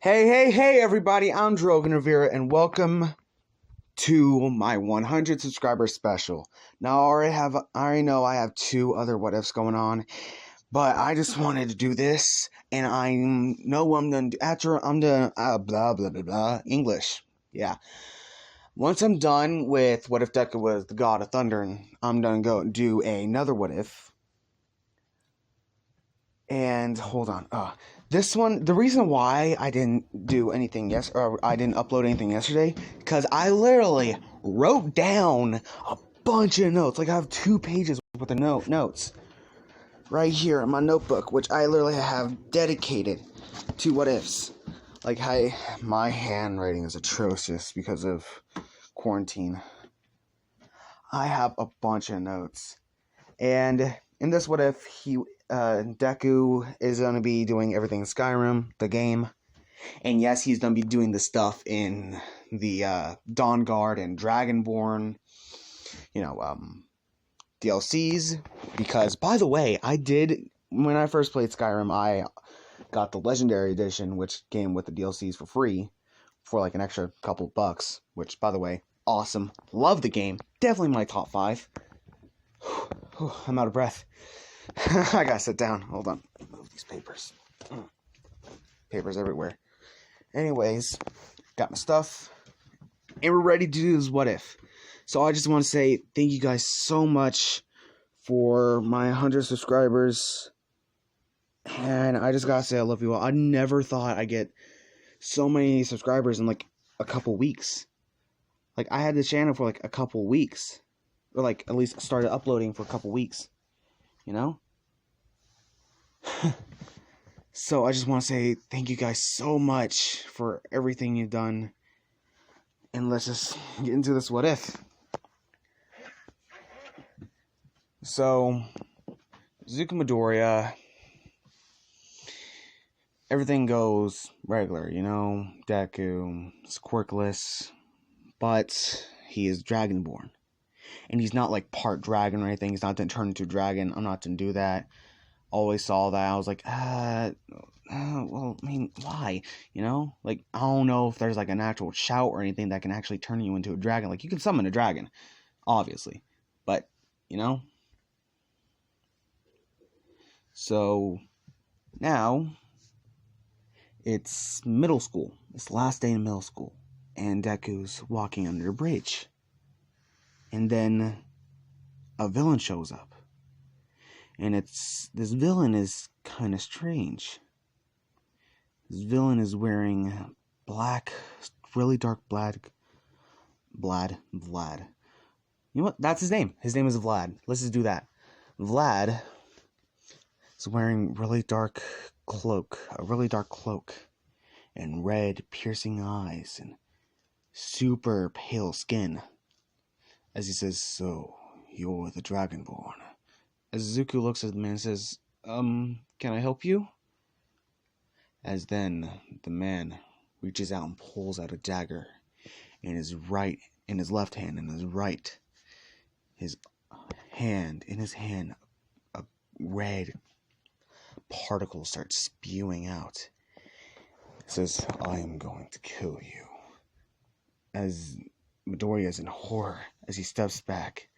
Hey, everybody, I'm Drogan Rivera, and welcome to my 100 subscriber special. Now, I already know I have two other what ifs going on, but I just wanted to do this, and I know what I'm done. After I'm done, blah, blah, blah, blah, English. Yeah. Once I'm done with what if Deku was the god of thunder, and I'm done go do another what if. And hold on. This one, the reason why I didn't do anything or I didn't upload anything yesterday, because I literally wrote down a bunch of notes. Like I have 2 pages with the notes right here in my notebook, which I literally have dedicated to what ifs. Like my handwriting is atrocious because of quarantine. I have a bunch of notes, and in this what if Deku is going to be doing everything in Skyrim, the game. And yes, he's going to be doing the stuff in the Dawn Guard and Dragonborn, DLCs. Because, by the way, when I first played Skyrim, I got the Legendary Edition, which came with the DLCs for free, for like an extra couple bucks. Which, by the way, awesome. Love the game. Definitely my top 5. I'm out of breath. I gotta sit down. Hold on. Move these papers. Papers everywhere. Anyways, got my stuff. And we're ready to do this what if. So I just want to say thank you guys so much for my 100 subscribers. And I just gotta say I love you all. I never thought I'd get so many subscribers in like a couple weeks. Like I had the channel for like a couple weeks. Or like at least started uploading for a couple weeks. You know? So I just want to say thank you guys so much for everything you've done. And let's just get into this what if. So, Izuku Midoriya, everything goes regular, Deku is quirkless, but he is Dragonborn. And he's not like part dragon or anything. He's not going to turn into a dragon. I'm not going to do that. Always saw that. I was like, well, I mean, why? Like, I don't know if there's like an actual shout or anything that can actually turn you into a dragon. Like, you can summon a dragon, obviously. But, So, now, it's middle school. It's the last day in middle school. And Deku's walking under a bridge. And then a villain shows up. And this villain is kind of strange. This villain is wearing black, really dark Vlad. You know what? That's his name. His name is Vlad. Let's just do that. Vlad is wearing a really dark cloak, and red piercing eyes, and super pale skin. As he says, "So, you're the Dragonborn." As Izuku looks at the man and says, "Can I help you?" As then the man reaches out and pulls out a dagger in his left hand, in his hand, a red particle starts spewing out. It says, "I am going to kill you." As Midoriya is in horror as he steps back.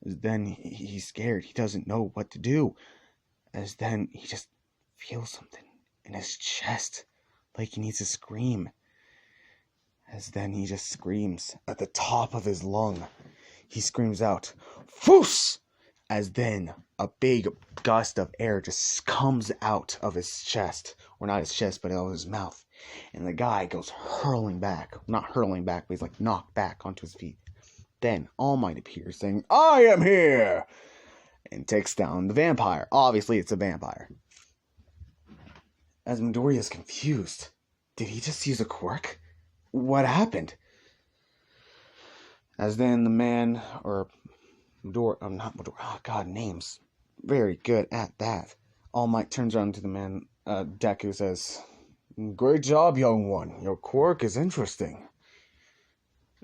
Then he's scared. He doesn't know what to do. As then he just feels something in his chest, like he needs to scream. As then he just screams at the top of his lung. He screams out, "FUS!" As then a big gust of air just comes out of his chest. Or not his chest, but out of his mouth. And the guy goes hurling back. Not hurling back, but he's like knocked back onto his feet. Then All Might appears saying, "I am here!" And takes down the vampire. Obviously, it's a vampire. As Midoriya is confused. Did he just use a quirk? What happened? As then the man, or not Midoriya, oh god, names. Very good at that. All Might turns around to the man, Deku says, "Great job, young one. Your quirk is interesting.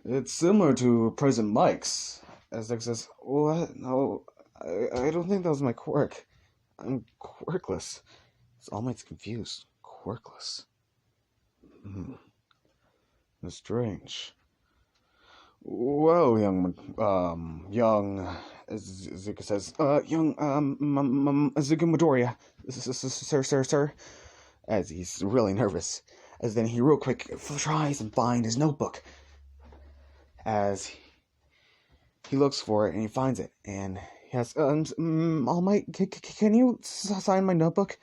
It's similar to President Mike's." As Deku says, "What? No, I don't think that was my quirk. I'm quirkless." So All Might's confused. Quirkless. That's strange. Well, young Izuku says, young, Izuku Midoriya, sir, as he's really nervous, as then he real quick tries and finds his notebook, as he looks for it and he finds it, and he asks, All Might, can you sign my notebook?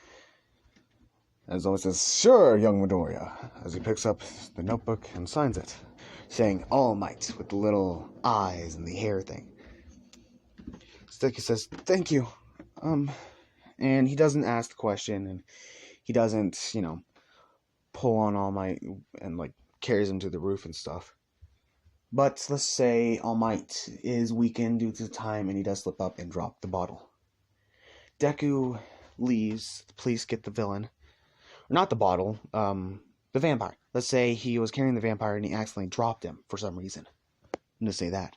As always says, sure, young Midoriya, as he picks up the notebook and signs it, saying All Might with the little eyes and the hair thing. Sticky says, thank you. And he doesn't ask the question, and he doesn't, pull on All Might and, carries him to the roof and stuff. But let's say All Might is weakened due to time, and he does slip up and drop the bottle. Deku leaves. The police get the villain. Not the bottle, the vampire. Let's say he was carrying the vampire and he accidentally dropped him for some reason. I'm going to say that.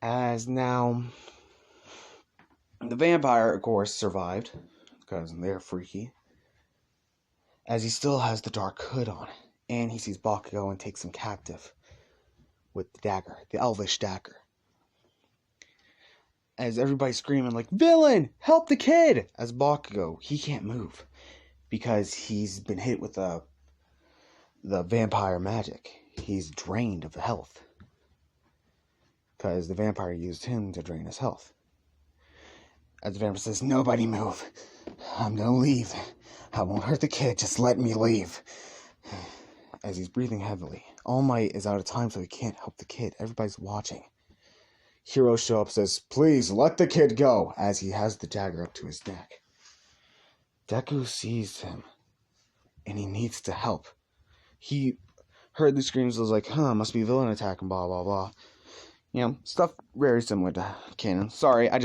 As now, the vampire, of course, survived, because they're freaky, as he still has the dark hood on, and he sees Bakugo and takes him captive with the dagger, the elvish dagger. As everybody's screaming like, villain, help the kid! As Bakugo, he can't move because he's been hit with the vampire magic. He's drained of health because the vampire used him to drain his health. As the vampire says, nobody move. I'm gonna leave. I won't hurt the kid, just let me leave. As he's breathing heavily. All Might is out of time, so he can't help the kid. Everybody's watching. Hero show up, says, please let the kid go, as he has the dagger up to his neck. Deku sees him, and he needs to help. He heard the screams, was like, must be villain attack, and blah, blah, blah. Stuff very similar to canon. Sorry, I'm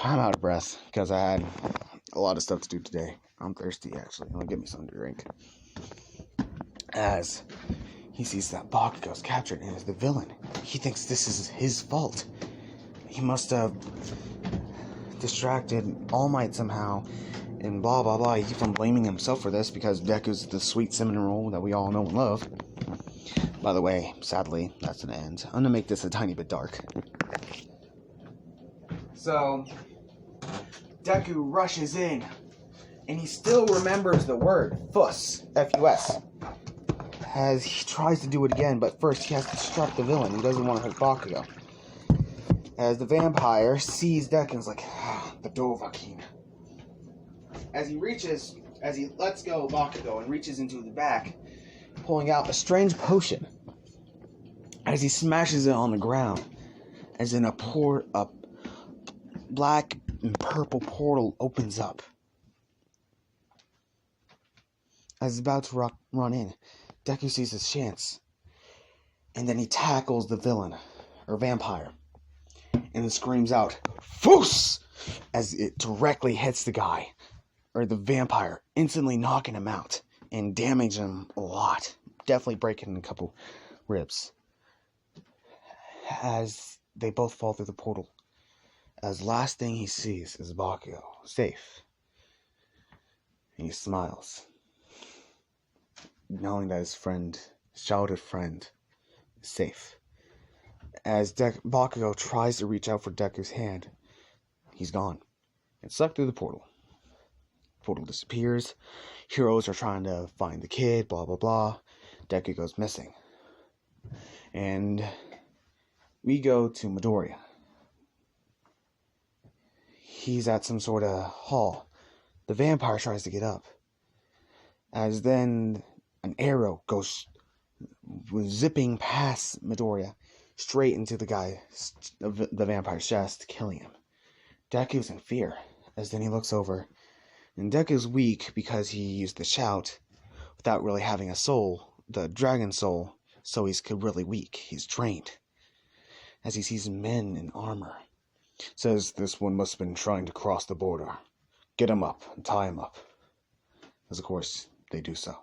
out of breath, because I had a lot of stuff to do today. I'm thirsty, actually. I'll get me something to drink. As he sees that Bakugo's captured and is the villain. He thinks this is his fault. He must have distracted All Might somehow, and blah, blah, blah. He keeps on blaming himself for this because Deku's the sweet cinnamon roll that we all know and love. By the way, sadly, that's an end. I'm gonna make this a tiny bit dark. So, Deku rushes in, and he still remembers the word FUS, F-U-S. As he tries to do it again, but first he has to disrupt the villain. He doesn't want to hurt Bakugo. As the vampire sees Deku and is like, the Dovahkiin. As he lets go of Bakugo and reaches into the back, pulling out a strange potion. As he smashes it on the ground, as in a black and purple portal opens up. As he's about to run in, Deku sees his chance, and then he tackles the villain, or vampire, and screams out, FUS! As it directly hits the guy, or the vampire, instantly knocking him out, and damaging him a lot, definitely breaking a couple ribs. As they both fall through the portal, as last thing he sees is Bakugo, safe, and he smiles, knowing that his childhood friend, is safe. As Bakugo tries to reach out for Deku's hand, he's gone. And sucked through the portal. Portal disappears. Heroes are trying to find the kid, blah, blah, blah. Deku goes missing. And we go to Midoriya. He's at some sort of hall. The vampire tries to get up. As then an arrow goes zipping past Midoriya, straight into the vampire's chest, killing him. Deku's in fear, as then he looks over, and Deku's weak because he used the shout without really having a soul, the dragon soul, so he's really weak. He's drained. As he sees men in armor, says this one must have been trying to cross the border. Get him up and tie him up. As of course they do so.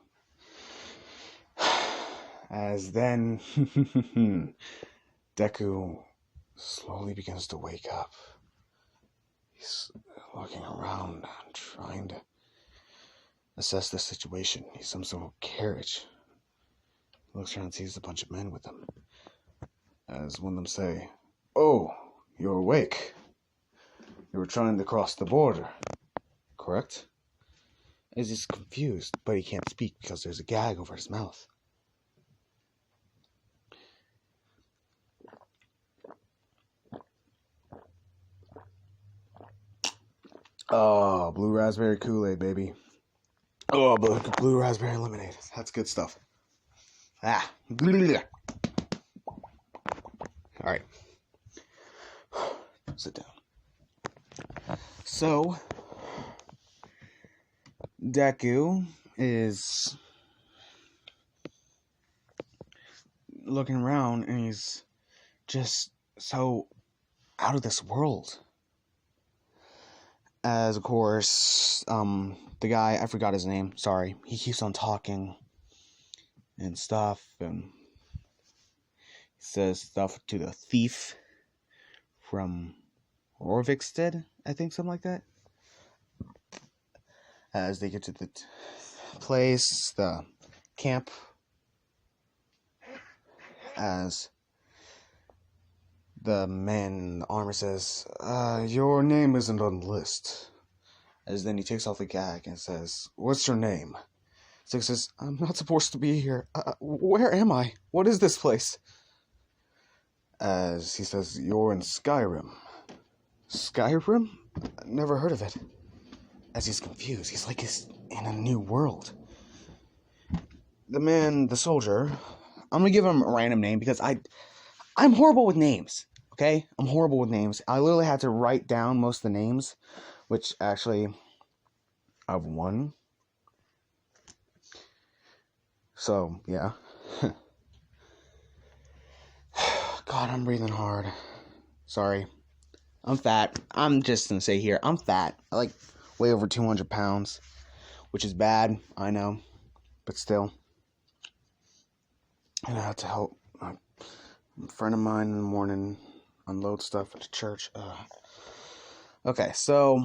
As then Deku slowly begins to wake up. He's looking around, trying to assess the situation. He's some sort of carriage. He looks around and sees a bunch of men with him. As one of them say, "Oh, you're awake. You were trying to cross the border, correct?" As he's confused, but he can't speak because there's a gag over his mouth. Oh, blue raspberry Kool-Aid, baby. Oh, blue raspberry lemonade. That's good stuff. Ah. Alright. Sit down. So, Deku is looking around and he's just so out of this world. As, of course, the guy, I forgot his name, sorry, he keeps on talking and stuff, and he says stuff to the thief from Orvikstead, I think, something like that. As they get to the place, the camp, as the man in the armor says, your name isn't on the list. As then he takes off the gag and says, "What's your name?" Six says, "I'm not supposed to be here. Where am I? What is this place?" As he says, "You're in Skyrim." Skyrim? Never heard of it. As he's confused, he's like he's in a new world. The soldier, I'm gonna give him a random name because I'm horrible with names. Okay? I'm horrible with names. I literally had to write down most of the names, which actually I've won. So, yeah. God, I'm breathing hard. Sorry. I'm fat. I'm just gonna say here, I'm fat. I like way over 200 pounds, which is bad, I know, but still. And I had to help a friend of mine in the morning unload stuff at the church. Okay, so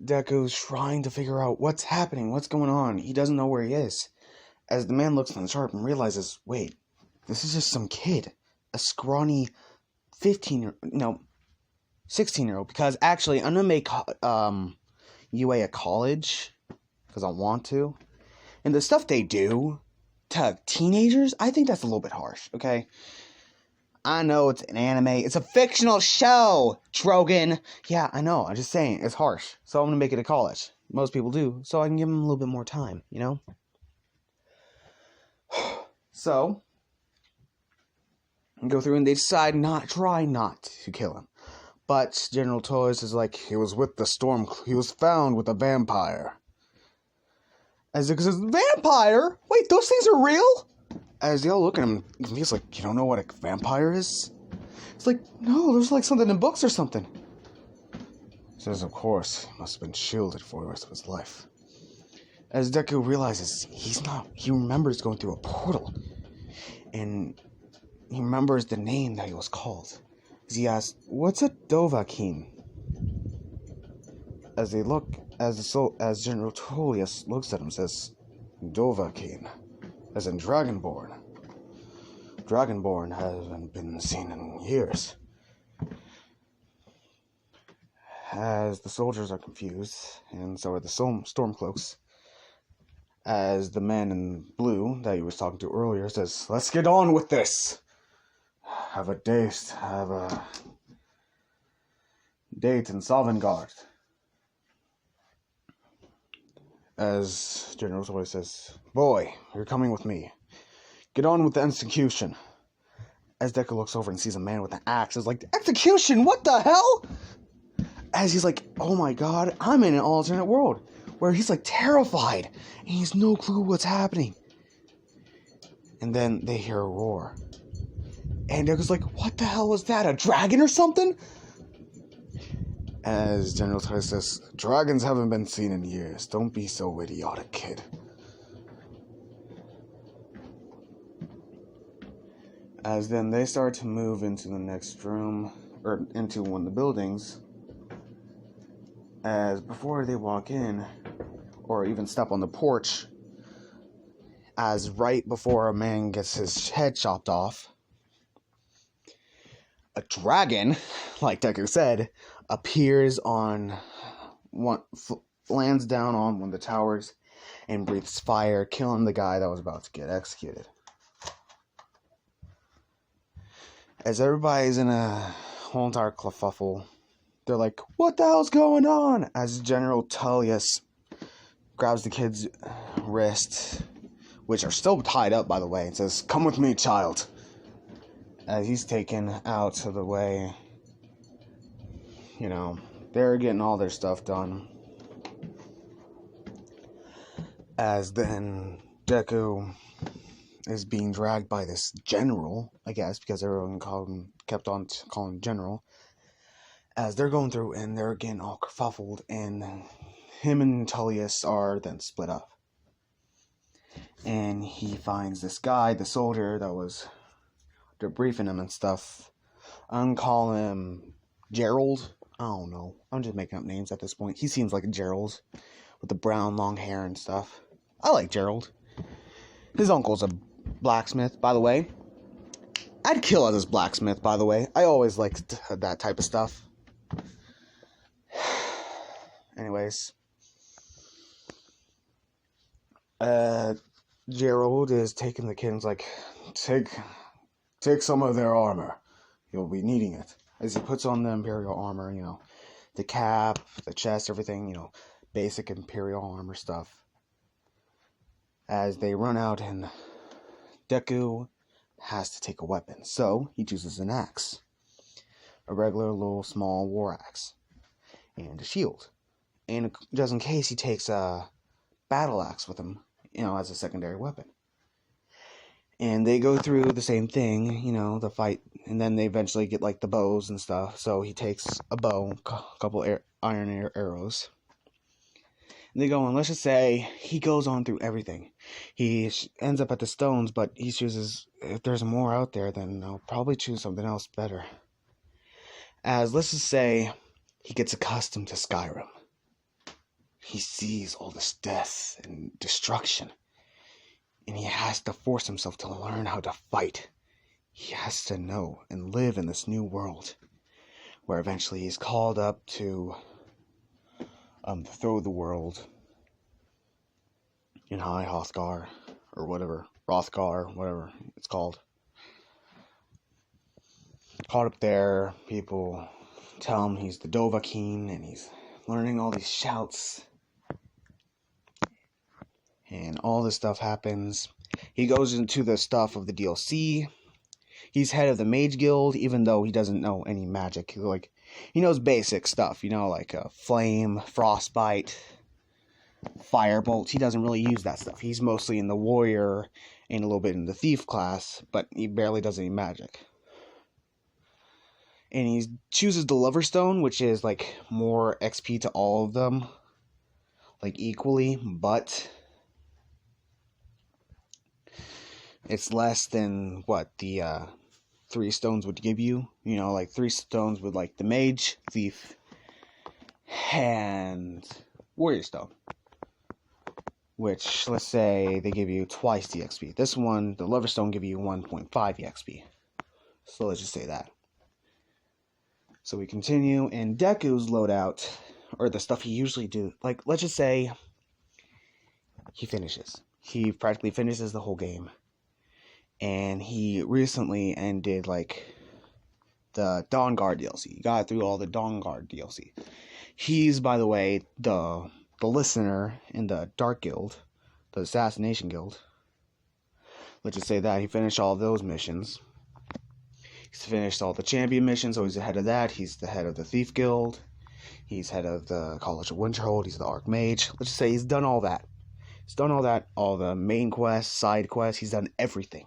Deku's trying to figure out what's happening, what's going on. He doesn't know where he is. As the man looks on the chart and realizes, wait, this is just some kid. A scrawny 16-year-old. Because actually, I'm going to make UA a college. Because I want to. And the stuff they do to teenagers, I think that's a little bit harsh, okay? I know it's an anime. It's a fictional show, Drogon. Yeah, I know. I'm just saying, it's harsh. So I'm going to make it a college. Most people do. So I can give them a little bit more time, you know? So, go through and they decide try not to kill him. But General Toys is like, he was found with a vampire. As it says, vampire? Wait, those things are real? As they all look at him, he's like, you don't know what a vampire is? It's like, no, there's like something in books or something. He says, of course, he must have been shielded for the rest of his life. As Deku realizes, he remembers going through a portal. And he remembers the name that he was called. As he asks, what's a Dovahkiin? As General Tullius looks at him and says, Dovahkiin, as in Dragonborn. Dragonborn hasn't been seen in years. As the soldiers are confused, and so are the Stormcloaks, as the man in blue that he was talking to earlier says, let's get on with this. Have a date in Sovngarde. As General Toy says, boy, you're coming with me. Get on with the execution. As Deku looks over and sees a man with an axe, is like, execution? What the hell? As he's like, oh my god, I'm in an alternate world. Where he's like terrified. And he has no clue what's happening. And then they hear a roar. And Deku's like, what the hell was that? A dragon or something? As General Toy says, dragons haven't been seen in years. Don't be so idiotic, kid. As then they start to move into the next room, or into one of the buildings, as before they walk in, or even step on the porch, as right before a man gets his head chopped off, a dragon, like Deku said, appears on lands down on one of the towers and breathes fire, killing the guy that was about to get executed. As everybody's in a whole entire kerfuffle, they're like, "What the hell's going on?" As General Tullius grabs the kid's wrist, which are still tied up, by the way, and says, "Come with me, child." As he's taken out of the way, they're getting all their stuff done. As then Deku is being dragged by this general, I guess, because everyone kept on calling him general. As they're going through and they're getting all kerfuffled, and him and Tullius are then split up. And he finds this guy, the soldier that was debriefing him and stuff. I'm calling him Gerald. I don't know. I'm just making up names at this point. He seems like a Gerald with the brown long hair and stuff. I like Gerald. His uncle's a blacksmith, by the way. I'd kill as his blacksmith, by the way. I always liked that type of stuff. Anyways. Gerald is taking the kid and is like, Take some of their armor. You'll be needing it. As he puts on the Imperial armor, the cap, the chest, everything, basic Imperial armor stuff. As they run out, and Deku has to take a weapon. So he chooses an axe. A regular little small war axe. And a shield. And just in case, he takes a battle axe with him, as a secondary weapon. And they go through the same thing, the fight, and then they eventually get, the bows and stuff. So he takes a bow, a couple iron arrows. And they go on, let's just say, he goes on through everything. He ends up at the stones, but he chooses, if there's more out there, then I'll probably choose something else better. As, let's just say, he gets accustomed to Skyrim. He sees all this death and destruction. And he has to force himself to learn how to fight. He has to know and live in this new world. Where eventually he's called up to throw the world in High Hrothgar, or whatever. Hrothgar, whatever it's called. Caught up there, people tell him he's the Dovahkiin, and he's learning all these shouts. And all this stuff happens. He goes into the stuff of the DLC. He's head of the Mage Guild, even though he doesn't know any magic. He knows basic stuff, like flame, frostbite, firebolt. He doesn't really use that stuff. He's mostly in the warrior and a little bit in the thief class, but he barely does any magic. And he chooses the Lover Stone, which is more XP to all of them, equally, but it's less than what the 3 stones would give you. 3 stones with the mage, thief, and warrior stone. Which, let's say, they give you twice the XP. This one, the Lover Stone, give you 1.5 XP. So let's just say that. So we continue, and Deku's loadout, or the stuff he usually do, let's just say, he finishes. He practically finishes the whole game. And he recently ended, the Dawnguard DLC. He got through all the Dawnguard DLC. He's, by the way, the listener in the Dark Guild, the Assassination Guild. Let's just say that. He finished all of those missions. He's finished all the champion missions, so he's the head of that. He's the head of the Thief Guild. He's head of the College of Winterhold. He's the Archmage. Let's just say he's done all that. He's done all that, all the main quests, side quests. He's done everything.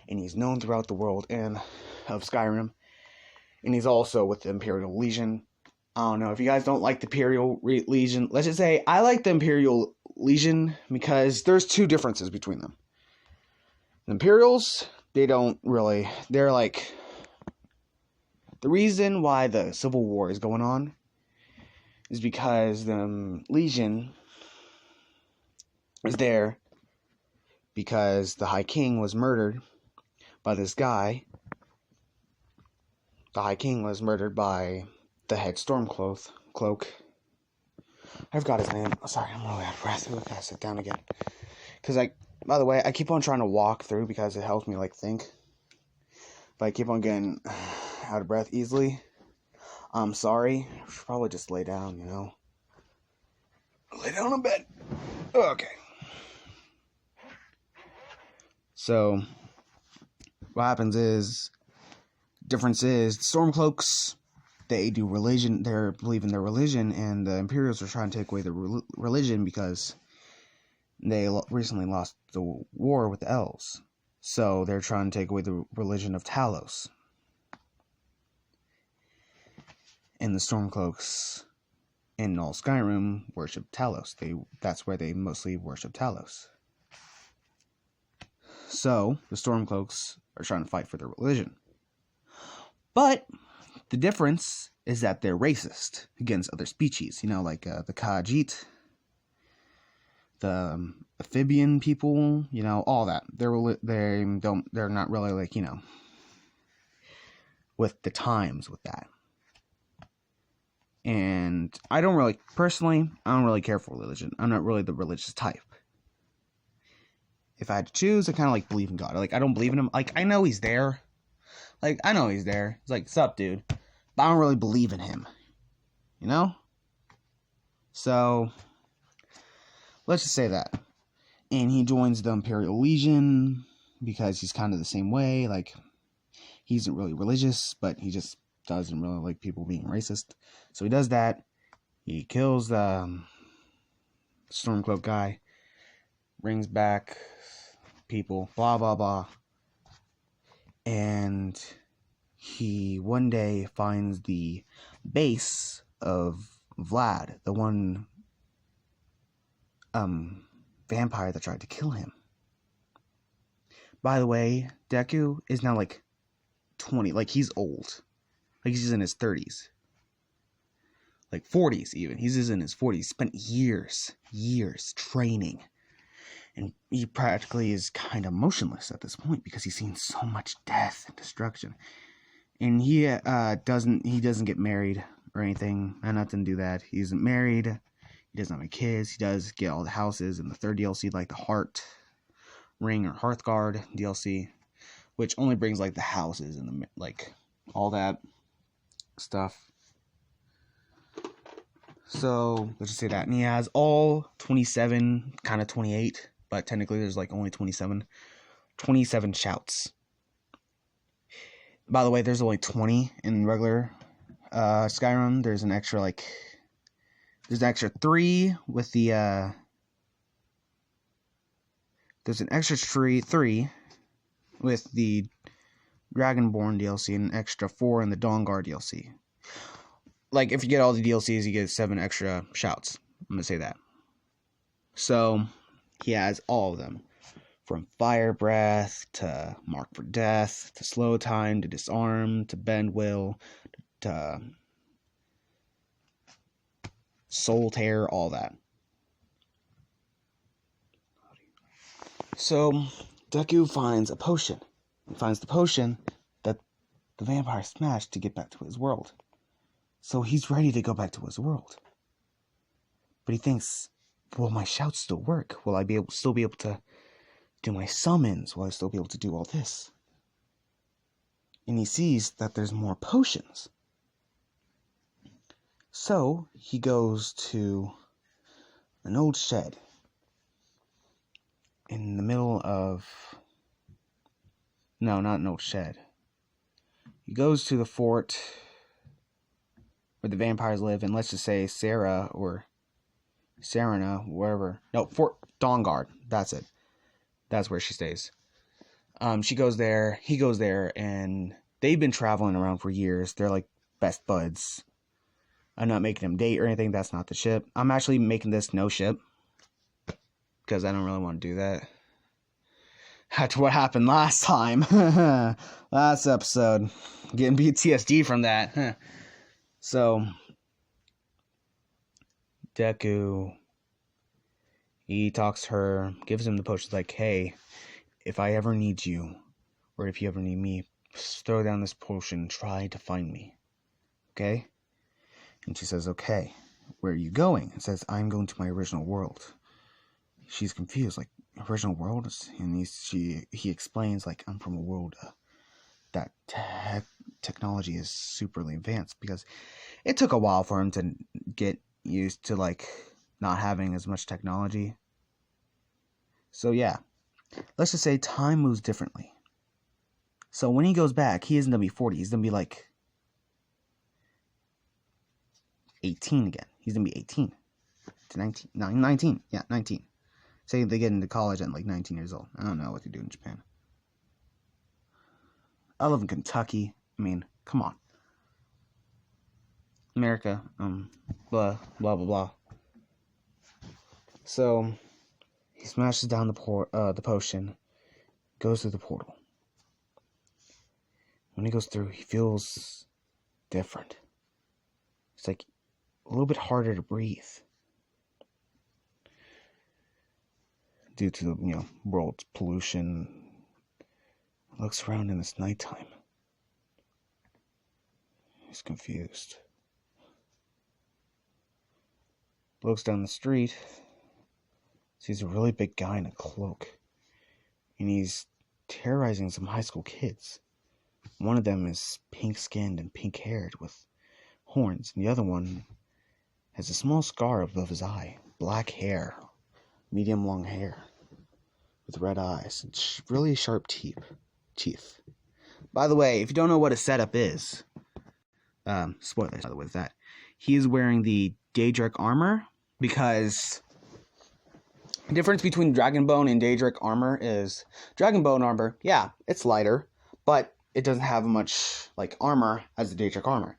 And he's known throughout the world and of Skyrim. And he's also with the Imperial Legion. I don't know if you guys don't like the Imperial Legion. Let's just say I like the Imperial Legion because there's 2 differences between them. The Imperials, they're the reason why the Civil War is going on is because the Legion is there because the High King was murdered by this guy. The High King was murdered by the head Stormcloak. I forgot his name. Oh, sorry, I'm really out of breath. I gotta sit down again. Because by the way, I keep on trying to walk through because it helps me, like, think. But I keep on getting out of breath easily. I'm sorry. I should probably just lay down, you know. Lay down in bed. Okay. So, what happens is, difference is, Stormcloaks, they do religion, they believe in their religion, and the Imperials are trying to take away their religion because they recently lost the war with the Elves. So, they're trying to take away the religion of Talos. And the Stormcloaks in all Skyrim worship Talos. That's where they mostly worship Talos. So, the Stormcloaks are trying to fight for their religion. But, the difference is that they're racist against other species. You know, like the Khajiit, the amphibian people, you know, all that. They're not really, like, you know, with the times with that. And I don't really care for religion. I'm not really the religious type. If I had to choose, I kind of, like, believe in God. Like, I don't believe in him. Like, I know he's there. Like, I know he's there. It's like, sup, dude? But I don't really believe in him. You know? So, let's just say that. And he joins the Imperial Legion because he's kind of the same way. Like, he isn't really religious, but he just doesn't really like people being racist. So he does that. He kills the Stormcloak guy. Brings back people. Blah, blah, blah. And he one day finds the base of Vlad, the one vampire that tried to kill him. By the way, Deku is now like 20, like he's old. Like he's in his 30s. Like 40s even. He's just in his 40s. He spent years training. And he practically is kind of motionless at this point because he's seen so much death and destruction. And he doesn't get married or anything. Nothing to do that. He isn't married. He doesn't have any kids. He does get all the houses in the third DLC, like the Heart Ring or Hearthguard DLC, which only brings like the houses and the like all that stuff. So let's just say that. And he has all 27, kind of 28, but technically there's like only 27 shouts. By the way, there's only 20 in regular Skyrim. There's an extra 3 with the there's an extra 3 with the Dragonborn DLC and an extra 4 in the Dawnguard DLC. Like, if you get all the DLCs, you get 7 extra shouts. I'm going to say that. So, he has all of them. From Fire Breath, to Mark for Death, to Slow Time, to Disarm, to Bend Will, to Soul Tear, all that. So, Deku finds a potion. He finds the potion that the vampire smashed to get back to his world. So he's ready to go back to his world. But he thinks, will my shouts still work? Will I still be able to do my summons? Will I still be able to do all this? And he sees that there's more potions. So he goes to an old shed in the middle of... No, not an old shed. He goes to the fort where the vampires live, and let's just say Sarah or Serena, wherever. No, Fort Dawnguard. That's it. That's where she stays. She goes there. He goes there, and they've been traveling around for years. They're like best buds. I'm not making them date or anything. That's not the ship. I'm actually making this no ship because I don't really want to do that. After what happened last time, last episode, getting PTSD from that. So, Deku, he talks to her, gives him the potion, like, hey, if I ever need you, or if you ever need me, throw down this potion, try to find me. Okay? And she says, okay, where are you going? And says, I'm going to my original world. She's confused, like, original world? And he explains, like, I'm from a world that technology is superly advanced, because it took a while for him to get used to, like, not having as much technology. So yeah, let's just say time moves differently. So when he goes back, he isn't gonna be 40, he's gonna be like 18 again. He's gonna be 18 to 19. 19. Yeah, 19. Say they get into college at like 19 years old. I don't know what they do in Japan. I live in Kentucky. I mean, come on. America, blah, blah, blah, blah. So, he smashes down the potion, goes through the portal. When he goes through, he feels different. It's like a little bit harder to breathe. Due to, world's pollution. Looks around and it's nighttime. He's confused. Looks down the street. Sees a really big guy in a cloak. And he's terrorizing some high school kids. One of them is pink-skinned and pink-haired with horns. And the other one has a small scar above his eye. Black hair. Medium-long hair. With red eyes. And really sharp teeth. By the way, if you don't know what a setup is... spoilers, by the way, with that. He is wearing the Daedric armor, because the difference between Dragonbone and Daedric armor is Dragonbone armor, yeah, it's lighter, but it doesn't have much like armor as the Daedric armor.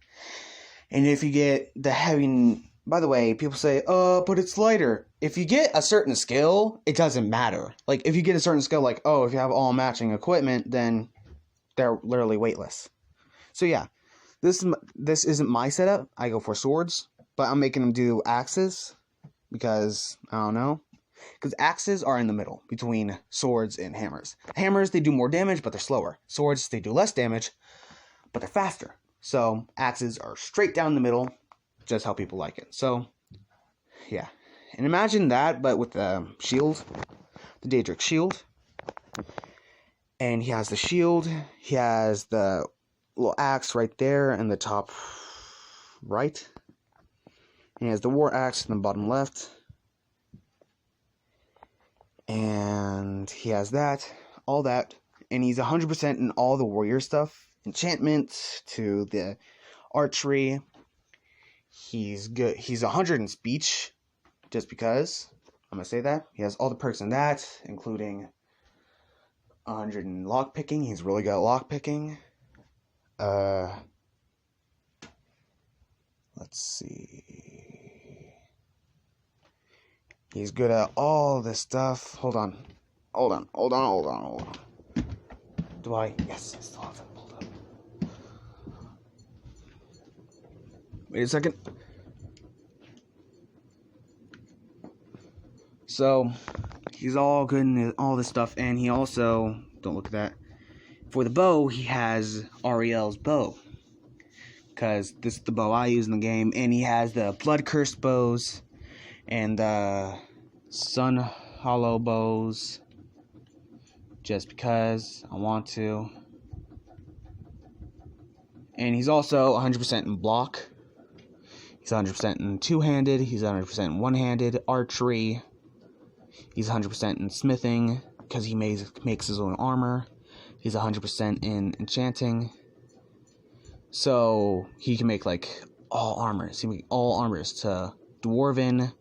And if you get the heavy, by the way, people say, but it's lighter. If you get a certain skill, it doesn't matter. Like, if you get a certain skill, like, if you have all matching equipment, then they're literally weightless. So yeah, this isn't my setup. I go for swords. But I'm making them do axes, because, I don't know. Because axes are in the middle, between swords and hammers. Hammers, they do more damage, but they're slower. Swords, they do less damage, but they're faster. So, axes are straight down the middle, just how people like it. So, yeah. And imagine that, but with the shield, the Daedric shield. And he has the shield, he has the little axe right there in the top right. He has the war axe in the bottom left. And he has that, all that. And he's 100% in all the warrior stuff. Enchantment to the archery. He's good. He's 100 in speech, just because. I'm going to say that. He has all the perks in that, including 100 in lockpicking. He's really good at lockpicking. Let's see. He's good at all this stuff. Hold on. Do I? Yes, I still have it pulled up. Wait a second. So, he's all good in all this stuff, and he also, don't look at that, for the bow, he has Ariel's bow. Because this is the bow I use in the game, and he has the blood-cursed bows, and Sun Hollow bows, just because I want to. And he's also 100% in block. He's 100% in two-handed. He's 100% in one-handed. Archery. He's 100% in smithing, because he makes his own armor. He's 100% in enchanting. So, he can make, like, all armors. He can make all armors to Dwarven,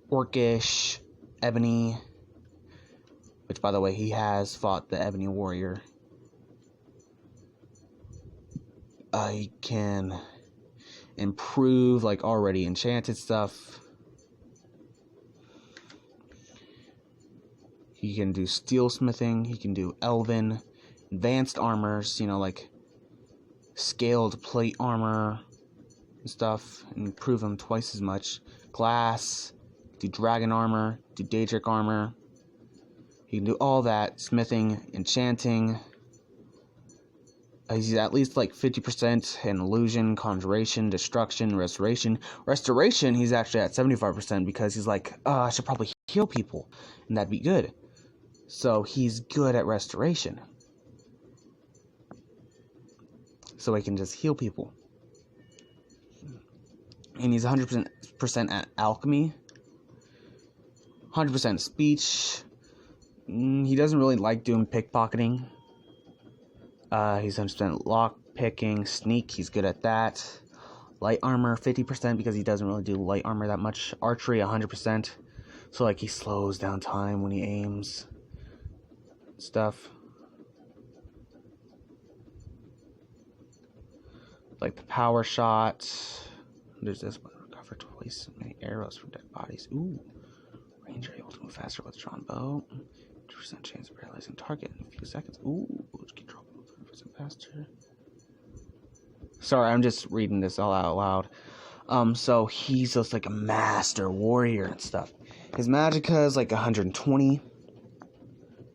Orcish, Ebony, which, by the way, he has fought the Ebony Warrior. He can improve, like, already enchanted stuff. He can do steel smithing. He can do elven, advanced armors, like scaled plate armor, and stuff and improve them twice as much. Glass, do dragon armor, do Daedric armor. He can do all that. Smithing, enchanting. He's at least like 50% in illusion, conjuration, destruction, restoration. Restoration, he's actually at 75% because he's like, I should probably heal people, and that'd be good. So he's good at restoration. So he can just heal people. And he's 100% at alchemy. 100% speech. He doesn't really like doing pickpocketing. He's 100% lock picking, sneak, he's good at that. Light armor 50% because he doesn't really do light armor that much. Archery 100%. So like he slows down time when he aims. Stuff. Like the power shot. There's this one. Recover twice many arrows from dead bodies. Ooh. Ranger able to move faster with drawn bow. 2% chance of paralyzing target in a few seconds. Ooh. Control faster. Sorry, I'm just reading this all out loud. So he's just like a master warrior and stuff. His magicka is like 120,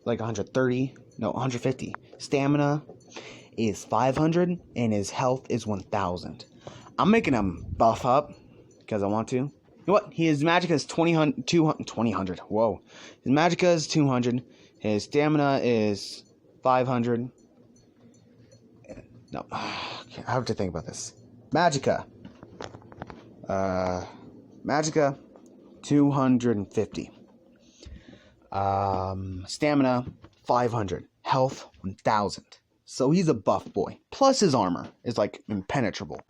like 130, no, 150. Stamina is 500, and his health is 1,000. I'm making him buff up because I want to. You know what? His magicka is 200. Whoa. His magicka is 200. His stamina is 500. No, I have to think about this. Magicka. Magicka, 250. Stamina, 500. Health, 1,000. So he's a buff boy. Plus his armor is like impenetrable.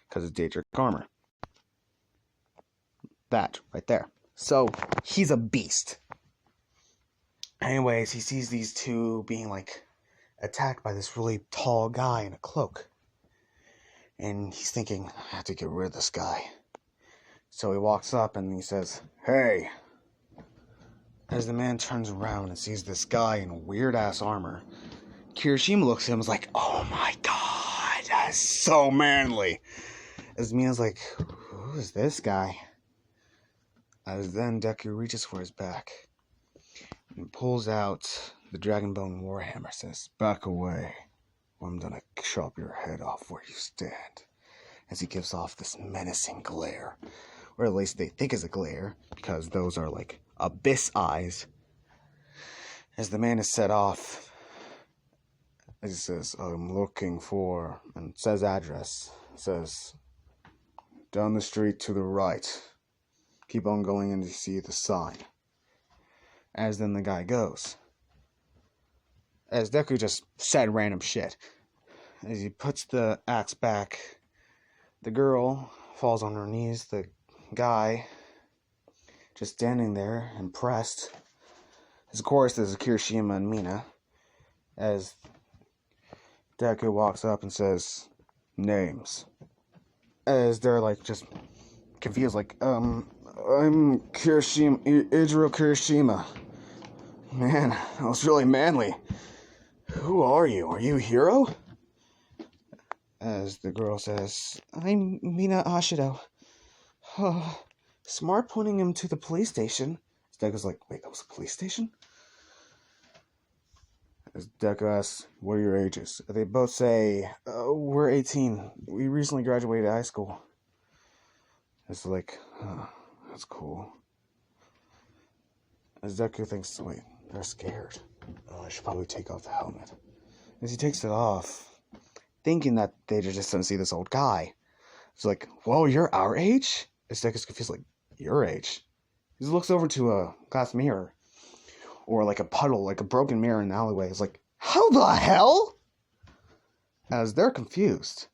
Because it's Daedric armor. That, right there. So, he's a beast. Anyways, he sees these two being like attacked by this really tall guy in a cloak. And he's thinking, I have to get rid of this guy. So he walks up and he says, hey. As the man turns around and sees this guy in weird-ass armor, Kirishima looks at him and is like, oh my god, that's so manly. As Mina's like, who is this guy? As then Deku reaches for his back and pulls out the Dragonborn Warhammer, says, back away, or I'm gonna chop your head off where you stand. As he gives off this menacing glare, or at least they think is a glare, because those are like abyss eyes. As the man is set off, as he says, I'm looking for, and says address, says, down the street to the right. Keep on going and you see the sign. As then the guy goes. As Deku just said random shit. As he puts the axe back, the girl falls on her knees. The guy just standing there, impressed. As of course, there's Kirishima and Mina. As Deku walks up and says, names. As they're like just confused, like, I'm Kirishima, Izuku Kirishima. Man, that was really manly. Who are you? Are you a hero? As the girl says, I'm Mina Ashido. Smart pointing him to the police station. Deku's like, wait, that was a police station? As Deku asks, what are your ages? They both say, we're 18. We recently graduated high school. It's like, that's cool. As Deku thinks, wait, they're scared. I should probably take off the helmet. As he takes it off, thinking that they just don't see this old guy. It's like, whoa, you're our age? As Deku's confused, like, your age? He looks over to a glass mirror. Or like a puddle, like a broken mirror in the alleyway. It's like, how the hell? As they're confused.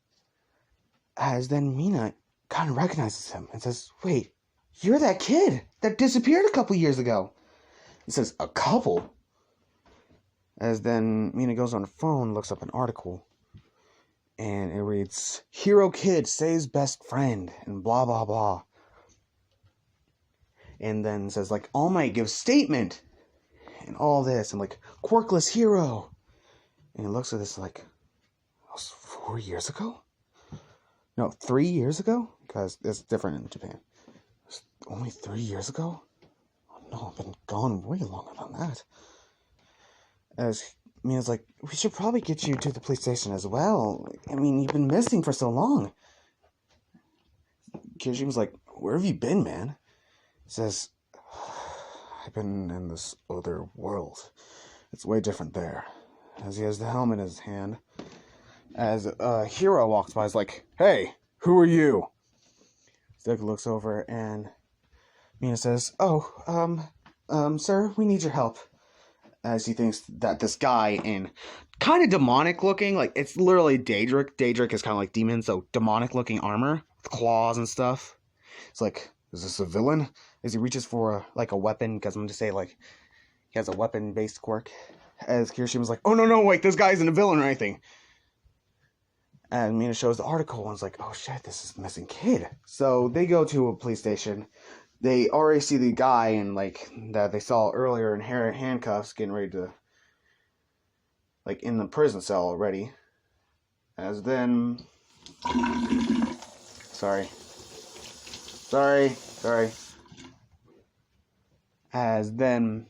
As then Mina kind of recognizes him and says, wait, you're that kid that disappeared a couple years ago. He says, a couple? As then Mina goes on her phone, looks up an article. And it reads, Hero Kid saves best friend, and blah, blah, blah. And then says, like, All Might gives statement. And all this, and like, quirkless hero. And he looks at this like, that was 4 years ago? No, 3 years ago? Because it's different in Japan. Only 3 years ago? Oh no, I've been gone way longer than that. As Mina's like, we should probably get you to the police station as well. I mean, you've been missing for so long. Kirishima was like, where have you been, man? He says, I've been in this other world. It's way different there. As he has the helmet in his hand. As a hero walks by, he's like, hey, who are you? Deku looks over and Mina says, sir, we need your help. As he thinks that this guy in kind of demonic looking, like it's literally Daedric. Daedric is kind of like demon, so demonic looking armor with claws and stuff. It's like, is this a villain? As he reaches for a weapon, because I'm going to say like he has a weapon based quirk. As Kirishima's like, oh no, wait, this guy isn't a villain or anything. And Mina shows the article and is like, oh shit, this is a missing kid. So they go to a police station. They already see the guy and like that they saw earlier in handcuffs, getting ready to like in the prison cell already. As then, sorry. As then,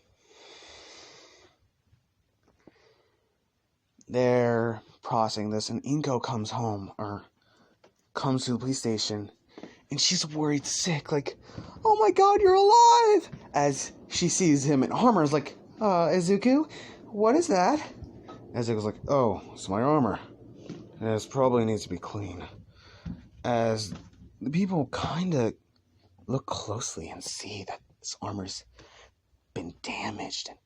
they're processing this, and Inko comes home or comes to the police station. And she's worried sick, like, oh my god, you're alive! As she sees him in armor, is like, Izuku, what is that? Izuku's like, oh, it's my armor. This probably needs to be clean. As the people kind of look closely and see that this armor's been damaged. And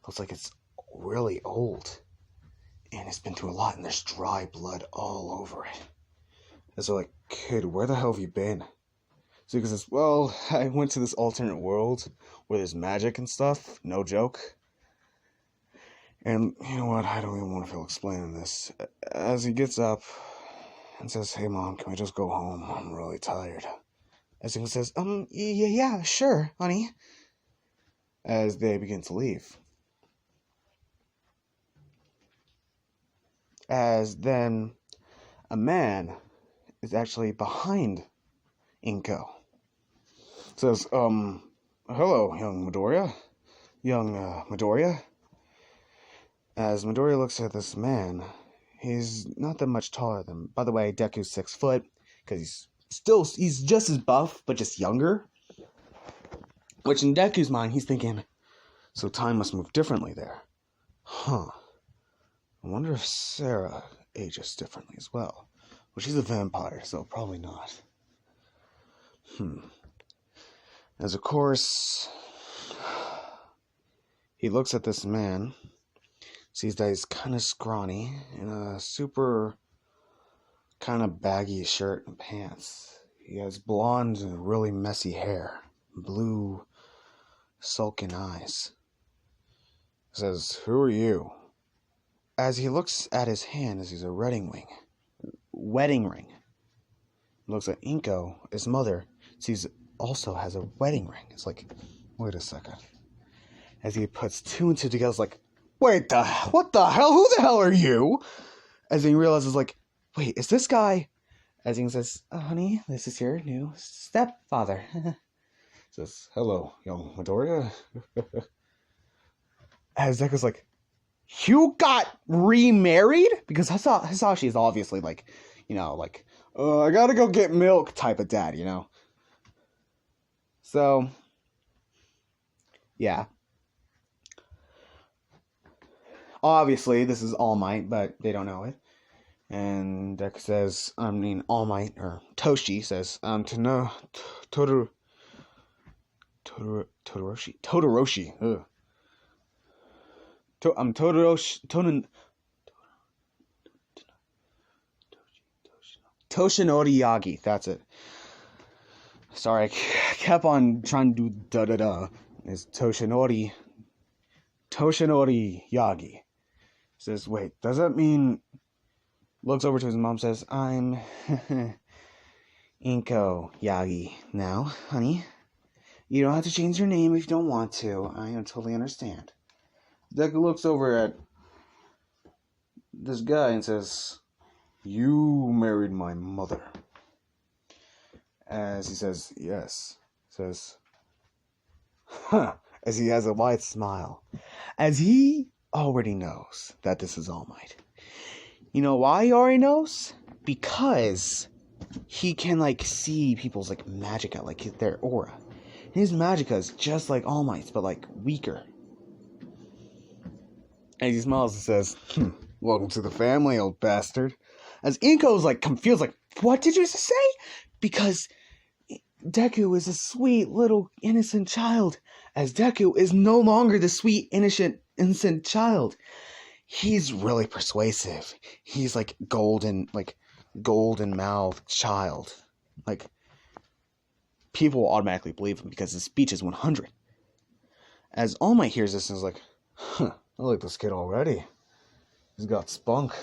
looks like it's really old. And it's been through a lot, and there's dry blood all over it. And so like, kid, where the hell have you been? So he says, well, I went to this alternate world where there's magic and stuff. No joke. And you know what? I don't even want to feel explaining this. As he gets up and says, hey mom, can we just go home? I'm really tired. As he says, yeah, sure, honey. As they begin to leave. As then a man is actually behind Inko. Says, hello, young Midoriya. Midoriya. As Midoriya looks at this man, he's not that much taller than, by the way, Deku's 6 foot, because he's just as buff, but just younger. Which in Deku's mind, he's thinking, so time must move differently there. Huh. I wonder if Sarah ages differently as well. Well, she's a vampire, so probably not. As of course, he looks at this man, sees that he's kind of scrawny, in a super kind of baggy shirt and pants. He has blonde and really messy hair, blue, sulken eyes. He says, who are you? As he looks at his hand, as he's a wedding ring. Looks at Inko, his mother, sees also has a wedding ring. It's like, wait a second. As he puts two and two together, it's like, what the hell? Who the hell are you? As he realizes, like, wait, is this guy? As he says, oh, honey, this is your new stepfather. Says, hello, young Midoriya. As Deku's like, you got remarried? Because Hisashi is obviously like, you know, like, I gotta go get milk type of dad, you know? So, yeah. Obviously, this is All Might, but they don't know it. And Deku says, All Might, or Toshi says, Todoroshi, ugh. Toshinori Yagi, that's it. Sorry, I kept on trying to do da-da-da. It's Toshinori Yagi. Says, wait, does that mean... Looks over to his mom, says, I'm Inko Yagi now, honey. You don't have to change your name if you don't want to. I totally understand. Deku looks over at this guy and says, you married my mother. As he says, yes. Says, huh. As he has a wide smile. As he already knows that this is All Might. You know why he already knows? Because he can, like, see people's, like, magicka, like, their aura. His magicka is just like All Might's, but, like, weaker. And he smiles and says, welcome to the family, old bastard. As Inko's, like, confused, like, what did you say? Because Deku is a sweet, little, innocent child. As Deku is no longer the sweet, innocent child. He's really persuasive. He's, like, golden mouthed child. Like, people will automatically believe him because his speech is 100. As All Might hears this and is like, I like this kid already. He's got spunk.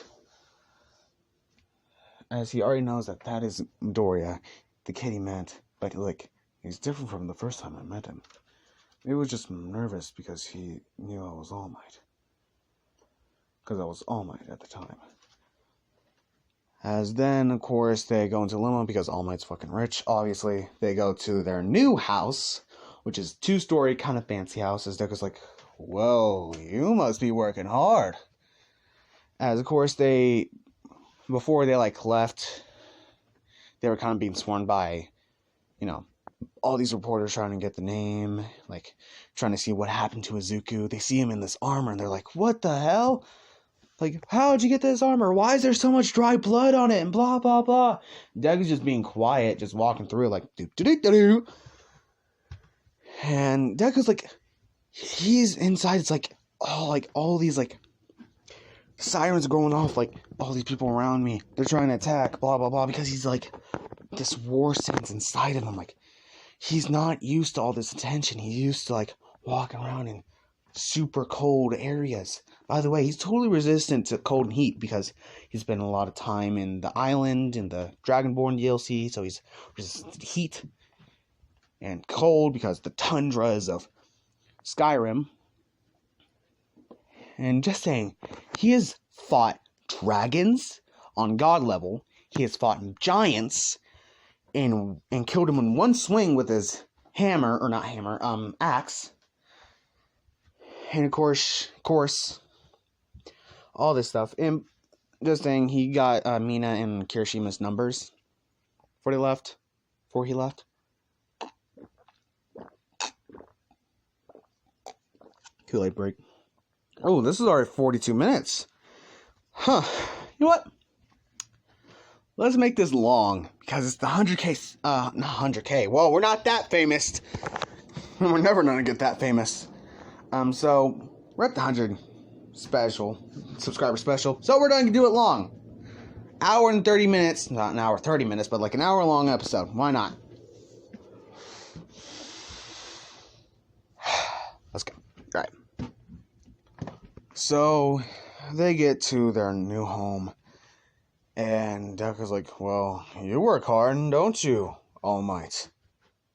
As he already knows that is Midoriya, the kid he met, but, like, he's different from the first time I met him. He was just nervous because he knew I was All Might. Because I was All Might at the time. As then, of course, they go into Limo because All Might's fucking rich, obviously. They go to their new house, which is 2-story, kind of fancy house, as Deku's like, whoa, you must be working hard. As, of course, before they, like, left, they were kind of being sworn by, you know, all these reporters trying to get the name, like, trying to see what happened to Izuku. They see him in this armor, and they're like, what the hell? Like, how'd you get this armor? Why is there so much dry blood on it? And blah, blah, blah. Deku's just being quiet, just walking through, like, do-do-do-do-do. And Deku's, like, he's inside, it's like, all these, like, sirens going off, like, all these people around me, they're trying to attack, blah, blah, blah, because he's, like, this war sense inside of him, like, he's not used to all this attention. He's used to, like, walking around in super cold areas. By the way, he's totally resistant to cold and heat because he's spent a lot of time in the island, in the Dragonborn DLC, so he's resistant to heat and cold because the tundras of Skyrim. And just saying, he has fought dragons on god level. He has fought giants and killed him in one swing with his axe. And of course, all this stuff. And just saying, he got Mina and Kirishima's numbers before he left. Kool-Aid break. Oh, this is already 42 minutes. Huh. You know what? Let's make this long, because it's the 100K, not 100K. Well, we're not that famous. We're never gonna get that famous. So, we're at the 100 subscriber special. So we're going to do it long. Hour and 30 minutes, not an hour 30 minutes, but like an hour long episode. Why not? Let's go. All right. So, they get to their new home. And Deku's like, well, you work hard, don't you, All Might?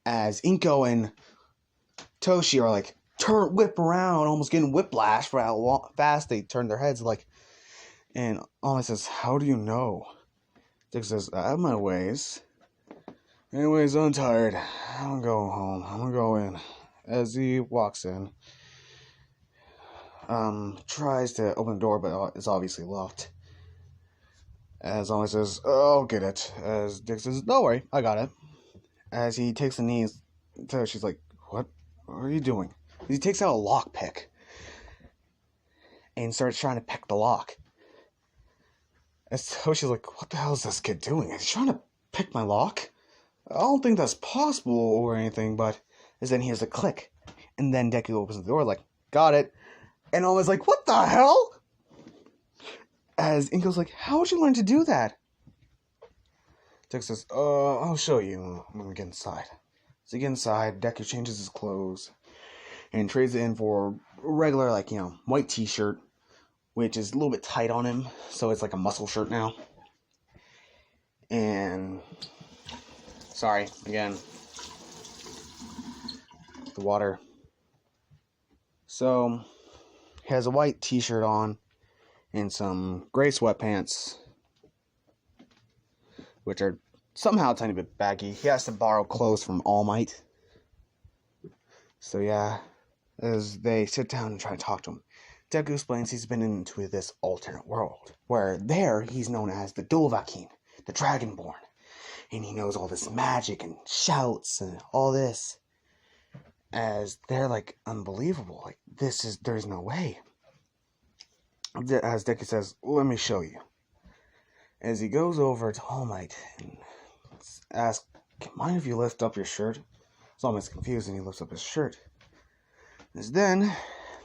As Inko and Toshi are like, whip around, almost getting whiplash for how fast they turn their heads, like, and All Might says, how do you know? Deku says, I have my ways. Anyways, I'm tired. I'm gonna go home. I'm gonna go in. As he walks in, tries to open the door, but it's obviously locked. As All Might says, oh, I'll get it. As Dick says, don't worry, I got it. As he takes the knees, she's like, what are you doing? He takes out a lockpick and starts trying to pick the lock. And so she's like, what the hell is this kid doing? Is he trying to pick my lock? I don't think that's possible or anything, but as then he hears a click. And then Deku opens the door like, got it. And Alma's like, what the hell? As Inko's like, how would you learn to do that? Deku says, I'll show you when we get inside. So you get inside, Deku changes his clothes and trades it in for a regular, like, white t-shirt, which is a little bit tight on him, so it's like a muscle shirt now. And, sorry, again, the water. So, he has a white t-shirt on and some gray sweatpants, which are somehow a tiny bit baggy. He has to borrow clothes from All Might. So yeah, as they sit down and try to talk to him, Deku explains he's been into this alternate world, where there he's known as the Dovahkiin, the Dragonborn. And he knows all this magic and shouts and all this. As they're like unbelievable. Like, there's no way. As Deku says, let me show you. As he goes over to All Might and asks, mind if you lift up your shirt? It's almost confused and he lifts up his shirt. As then,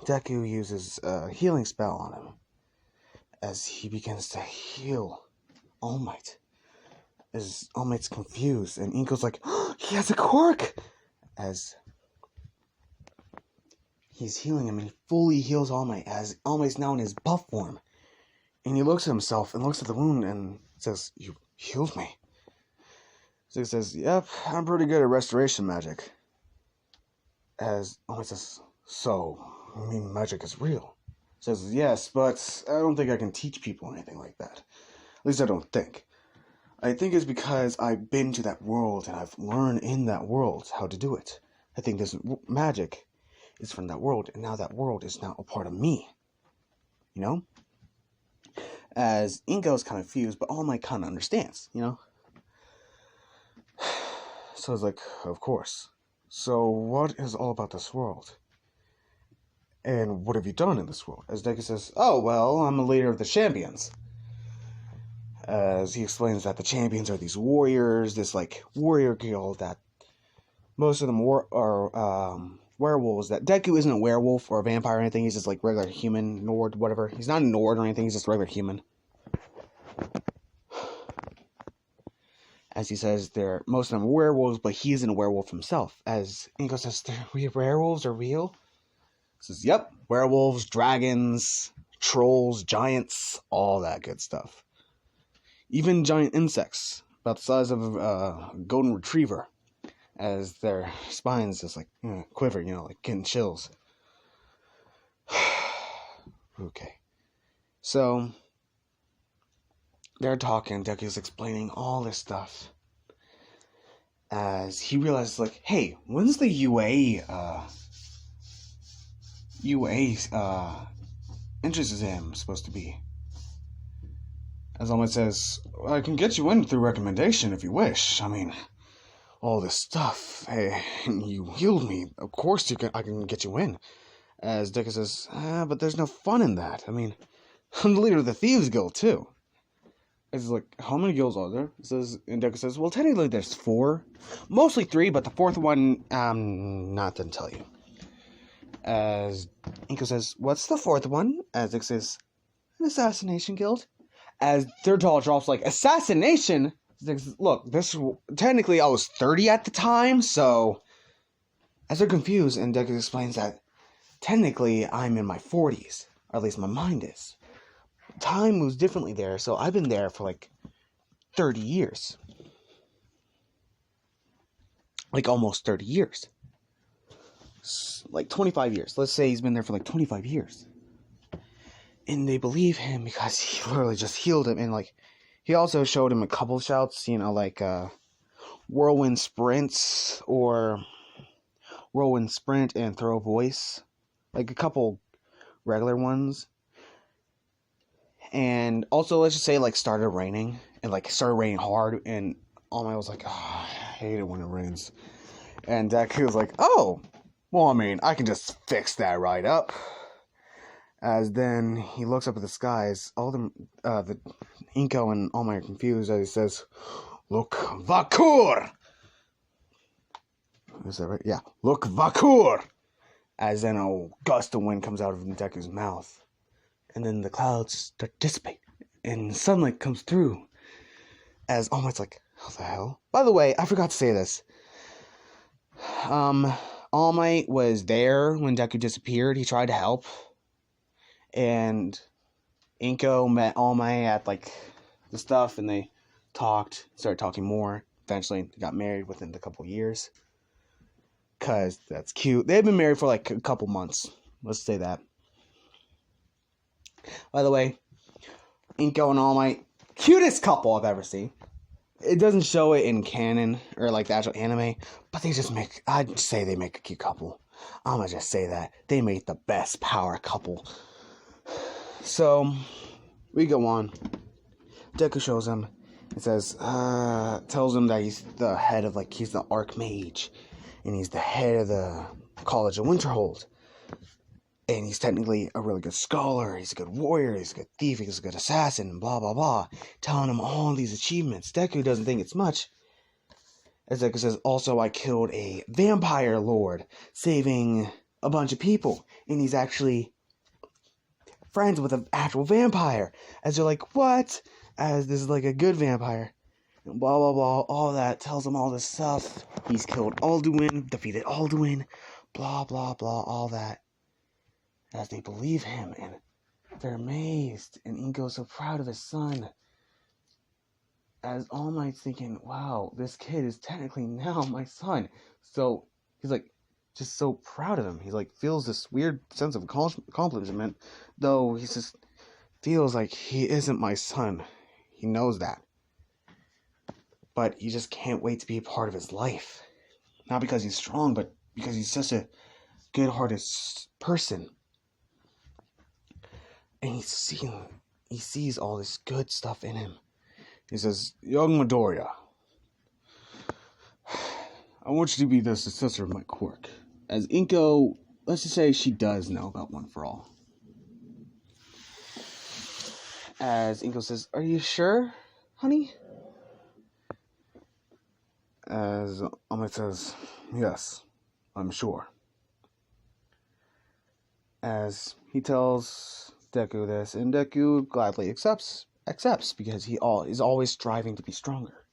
Deku uses a healing spell on him. As he begins to heal All Might. As All Might's confused and Inko's like, oh, he has a quirk! As he's healing him and he fully heals All Might, as All Might's now in his buff form. And he looks at himself and looks at the wound and says, you healed me. So he says, yep, I'm pretty good at restoration magic. As All Might says, so, I mean, magic is real. Says, yes, but I don't think I can teach people anything like that. At least I don't think. I think it's because I've been to that world and I've learned in that world how to do it. I think this magic is from that world, and now that world is now a part of me. You know? As Inko's kind of confused, but All Might kind of understands, you know? So it's like, of course. So what is all about this world? And what have you done in this world? As Deku says, oh, well, I'm a leader of the champions. As he explains that the champions are these warriors, this, like, warrior guild that most of them are werewolves. That Deku isn't a werewolf or a vampire or anything. He's just, like, regular human, Nord, whatever. He's not a Nord or anything. He's just regular human. As he says, most of them are werewolves, but he isn't a werewolf himself. As Inko says, werewolves are real? He says, yep, werewolves, dragons, trolls, giants, all that good stuff. Even giant insects, about the size of a golden retriever, as their spines just like quiver, like getting chills. Okay. So, they're talking, Deku's explaining all this stuff. As he realizes, like, hey, when's the UA entrance exam supposed to be? As All Might says, I can get you in through recommendation if you wish. I mean, all this stuff. Hey, you healed me. Of course I can get you in. As Deku says, but there's no fun in that. I mean, I'm the leader of the Thieves Guild, too. It's like, how many guilds are there? And Deku says, well, technically there's 4. Mostly 3, but the 4th one, not to tell you. As Inko says, what's the 4th one? As Deku says, an assassination guild. As their jaw drops, like, assassination? Look, technically I was 30 at the time, so... As they're confused, and Deku explains that technically I'm in my 40s. Or at least my mind is. Time moves differently there, so I've been there for, like, 30 years. Like, almost 30 years. Like, 25 years. Let's say he's been there for, like, 25 years. And they believe him because he literally just healed him. And, like, he also showed him a couple shouts, like, whirlwind sprints, or whirlwind sprint and throw voice. Like, a couple regular ones. And also, let's just say, like, started raining. And, like, started raining hard. And All Might was like, oh, I hate it when it rains. And Deku was like, oh, well, I mean, I can just fix that right up. As then he looks up at the skies, all the Inko and All Might are confused as he says, look, Vakur! Is that right? Yeah. Look, Vakur! As then a gust of wind comes out of Deku's mouth. And then the clouds start to dissipate. And sunlight comes through. As All Might's like, how the hell? By the way, I forgot to say this. All Might was there when Deku disappeared. He tried to help. And Inko met All Might at, like, the stuff, and they started talking more. Eventually, they got married within a couple years. Because that's cute. They've been married for, like, a couple months. Let's say that. By the way, Inko and All Might, cutest couple I've ever seen. it doesn't show it in canon or like the actual anime, but I'd say they make a cute couple. I'm gonna just say that they make the best power couple. So we go on. Deku shows him. It says, tells him that he's the head of, like, he's the Archmage, and he's the head of the College of Winterhold. And he's technically a really good scholar, he's a good warrior, he's a good thief, he's a good assassin, and blah, blah, blah. Telling him all these achievements. Deku doesn't think it's much. As Deku says, also, I killed a vampire lord, saving a bunch of people. And he's actually friends with an actual vampire. As they're like, what? As this is like a good vampire. And blah, blah, blah. All that tells him all this stuff. He's killed Alduin, defeated Alduin. Blah, blah, blah. All that. As they believe him. And they're amazed. And Inko's so proud of his son. As All Might's thinking, wow, this kid is technically now my son. So he's like, just so proud of him. He like feels this weird sense of accomplishment, though he just feels like he isn't my son. He knows that. But he just can't wait to be a part of his life. Not because he's strong, but because he's such a good-hearted person. And he sees all this good stuff in him. He says, young Midoriya, I want you to be the successor of my quirk. As Inko, let's just say she does know about One for All. As Inko says, are you sure, honey? As Amit says, yes, I'm sure. As he tells Deku this, and Deku gladly accepts because he is always striving to be stronger.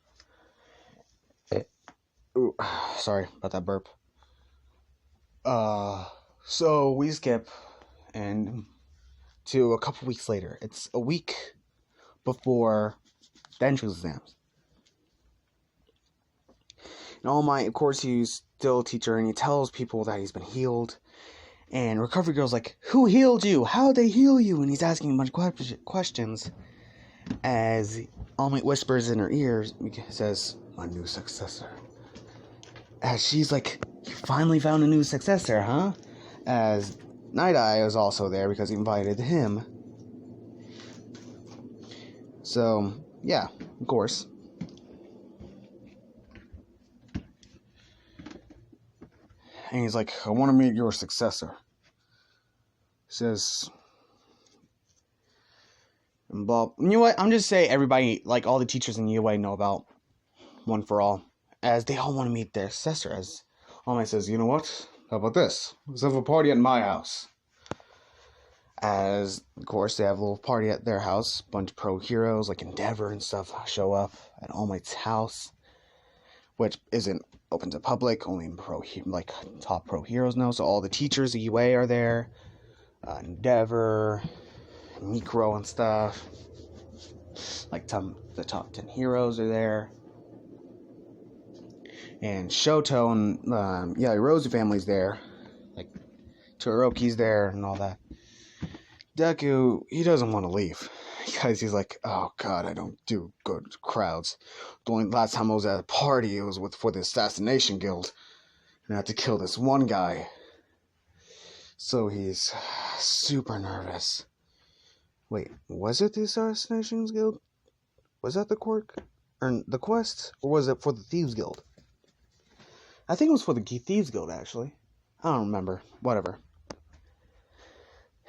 Ooh, sorry about that burp. So we skip and to a couple weeks later. It's a week before the entrance exams. And All Might, of course, he's still a teacher, and he tells people that he's been healed. And Recovery Girl's like, who healed you? How'd they heal you? And he's asking a bunch of questions. As All Might whispers in her ears, says, my new successor. As she's like, you finally found a new successor, huh? As Night Eye is also there because he invited him. So, yeah, of course. And he's like, I want to meet your successor. He says, Bob, you know what? I'm just saying everybody, like all the teachers in UA know about One for All. As they all want to meet their successor. As All Might says, you know what? How about this? Let's have a party at my house. As, of course, they have a little party at their house. A bunch of pro heroes like Endeavor and stuff show up at All Might's house. Which isn't open to public. Only top pro heroes know. So all the teachers of UA are there. Endeavor, Mikro and stuff. Like the top 10 heroes are there. And Shoto and Yaoyorozu family's there. Like Todoroki's there and all that. Deku, he doesn't want to leave. Because he's like, oh god, I don't do good crowds. The only last time I was at a party, it was for the Assassination Guild. And I had to kill this one guy. So he's super nervous. Wait, was it the Assassination Guild? Was that the quirk? Or the quest? Or was it for the Thieves Guild? I think it was for the Thieves Guild, actually. I don't remember. Whatever.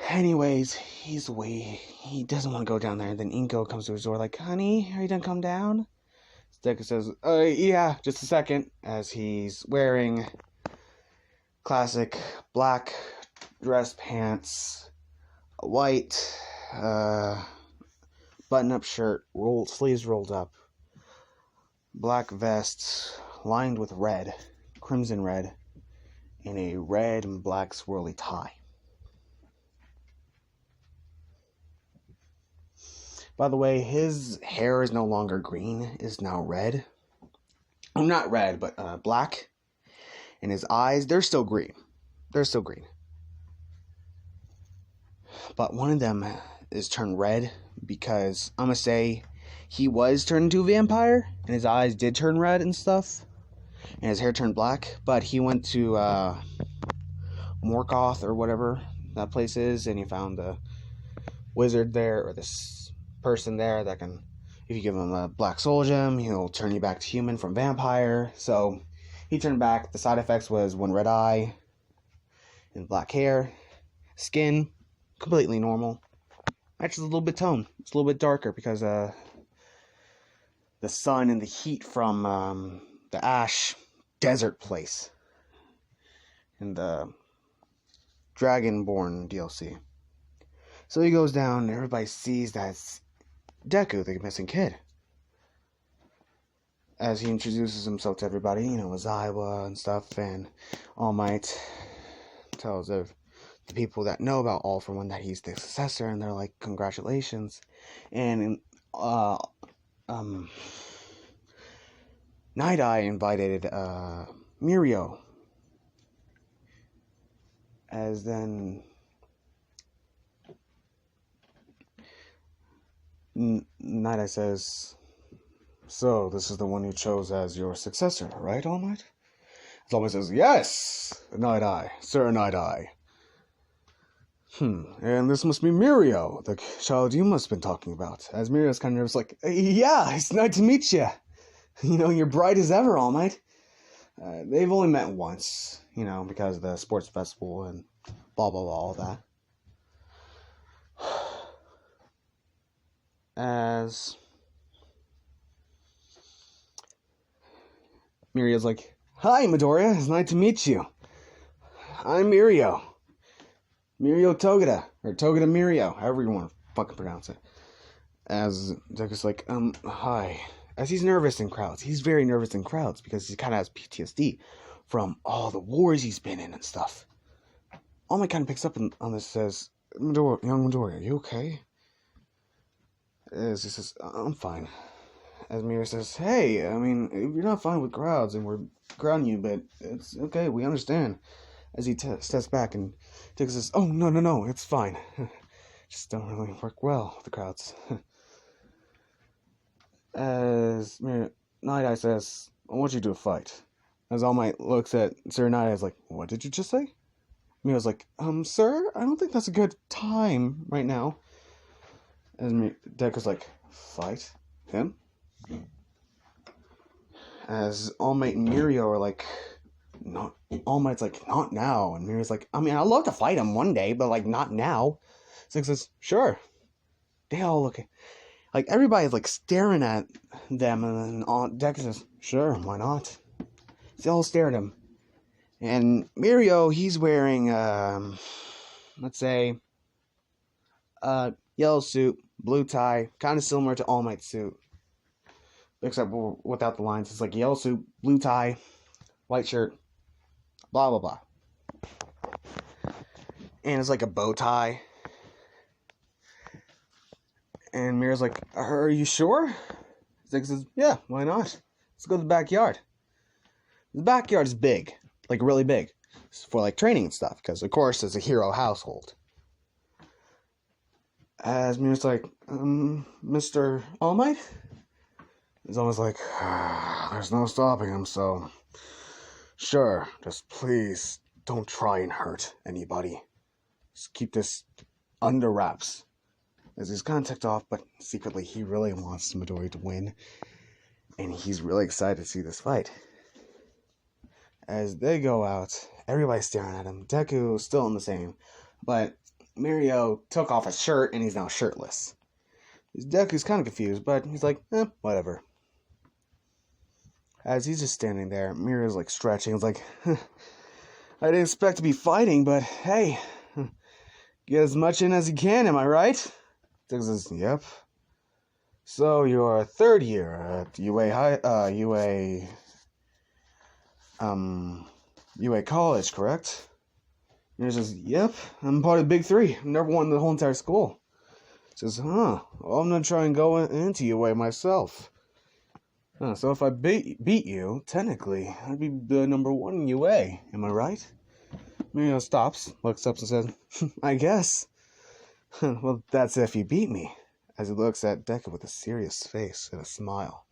Anyways, he's away. He doesn't want to go down there. And then Inko comes to his door like, honey, are you done come down? Deku says, yeah, just a second. As he's wearing classic black dress pants, a white button-up shirt, sleeves rolled up, black vest lined with red, crimson red, and a red and black swirly tie. By the way, his hair is no longer green, it's now red. Oh, not red, but black. And his eyes, they're still green. But one of them is turned red because, I'm going to say, he was turned into a vampire, and his eyes did turn red and stuff, and his hair turned black, but he went to Morgoth or whatever that place is, and he found the wizard there, or this person there that can, if you give him a black soul gem, he'll turn you back to human from vampire. So he turned back. The side effects was one red eye and black hair. Skin, completely normal. Actually, a little bit toned. It's a little bit darker because the sun and the heat from the ash desert place in the Dragonborn DLC. So he goes down, and everybody sees that it's Deku, the missing kid. As he introduces himself to everybody, you know, as Iowa and stuff, and All Might tells the people that know about All for One that he's the successor, and they're like, congratulations. And Night Eye invited Mirio, as then Night Eye says, so this is the one you chose as your successor, right, All Might? As All Might says, yes, Night Eye, Sir Night Eye. And this must be Mirio, the child you must have been talking about. As Mirio's kind of nervous, like, yeah, it's nice to meet you. You know, you're bright as ever, All Might. They've only met once, you know, because of the sports festival and blah, blah, blah, all that. As Mirio's like, hi, Midoriya, it's nice to meet you. I'm Mirio. Mirio Togeda, or Togeda Mirio, however you want to fucking pronounce it. As Deku's like, hi. As he's nervous in crowds. He's very nervous in crowds because he kind of has PTSD from all the wars he's been in and stuff. All Might kind of picks up on this, says, young Midoriya, are you okay? As he says, I'm fine. As Mirio says, hey, I mean, you're not fine with crowds and we're grounding you, but it's okay, we understand. As he steps back and Deku says, oh, no, it's fine. Just don't really work well with the crowds. As Night Eye says, I want you to fight. As All Might looks at Sir Night Eye's like, what did you just say? Mirio's like, sir, I don't think that's a good time right now. As Deku's like, fight him? As All Might and Mirio are like, not, All Might's like, not now. And Mirio's like, I mean, I'd love to fight him one day, but like, not now. Six says, sure. They all look, like, everybody's like staring at them, and then Deku says, sure, why not? They all stare at him. And Mirio, he's wearing, let's say, yellow suit, blue tie, kind of similar to All Might's suit. Except without the lines. It's like yellow suit, blue tie, white shirt, blah, blah, blah. And it's like a bow tie. And Mirio's like, are you sure? Zig says, yeah, why not? Let's go to the backyard. The backyard is big. Like, really big. It's for, like, training and stuff. Because, of course, it's a hero household. As Mirio's like, Mr. All Might? It's almost like, there's no stopping him, so... Sure, just please don't try and hurt anybody. Just keep this under wraps. As he's kind of ticked off, but secretly he really wants Midoriya to win. And he's really excited to see this fight. As they go out, everybody's staring at him. Deku's still in the same. But Mirio took off his shirt and he's now shirtless. Deku's kind of confused, but he's like, whatever. As he's just standing there, Mirio's like stretching. It's like, I didn't expect to be fighting, but hey, get as much in as you can, am I right? Deku says, yep. So you're third year at UA College, correct? Mirio says, yep, I'm part of the Big Three. I've never won the whole entire school. Says, well, I'm gonna try and go into UA myself. So if I beat you, technically, I'd be the number one in UA. Am I right? Mirio stops, looks up and says, I guess. Well, that's if you beat me. as he looks at Deku with a serious face and a smile.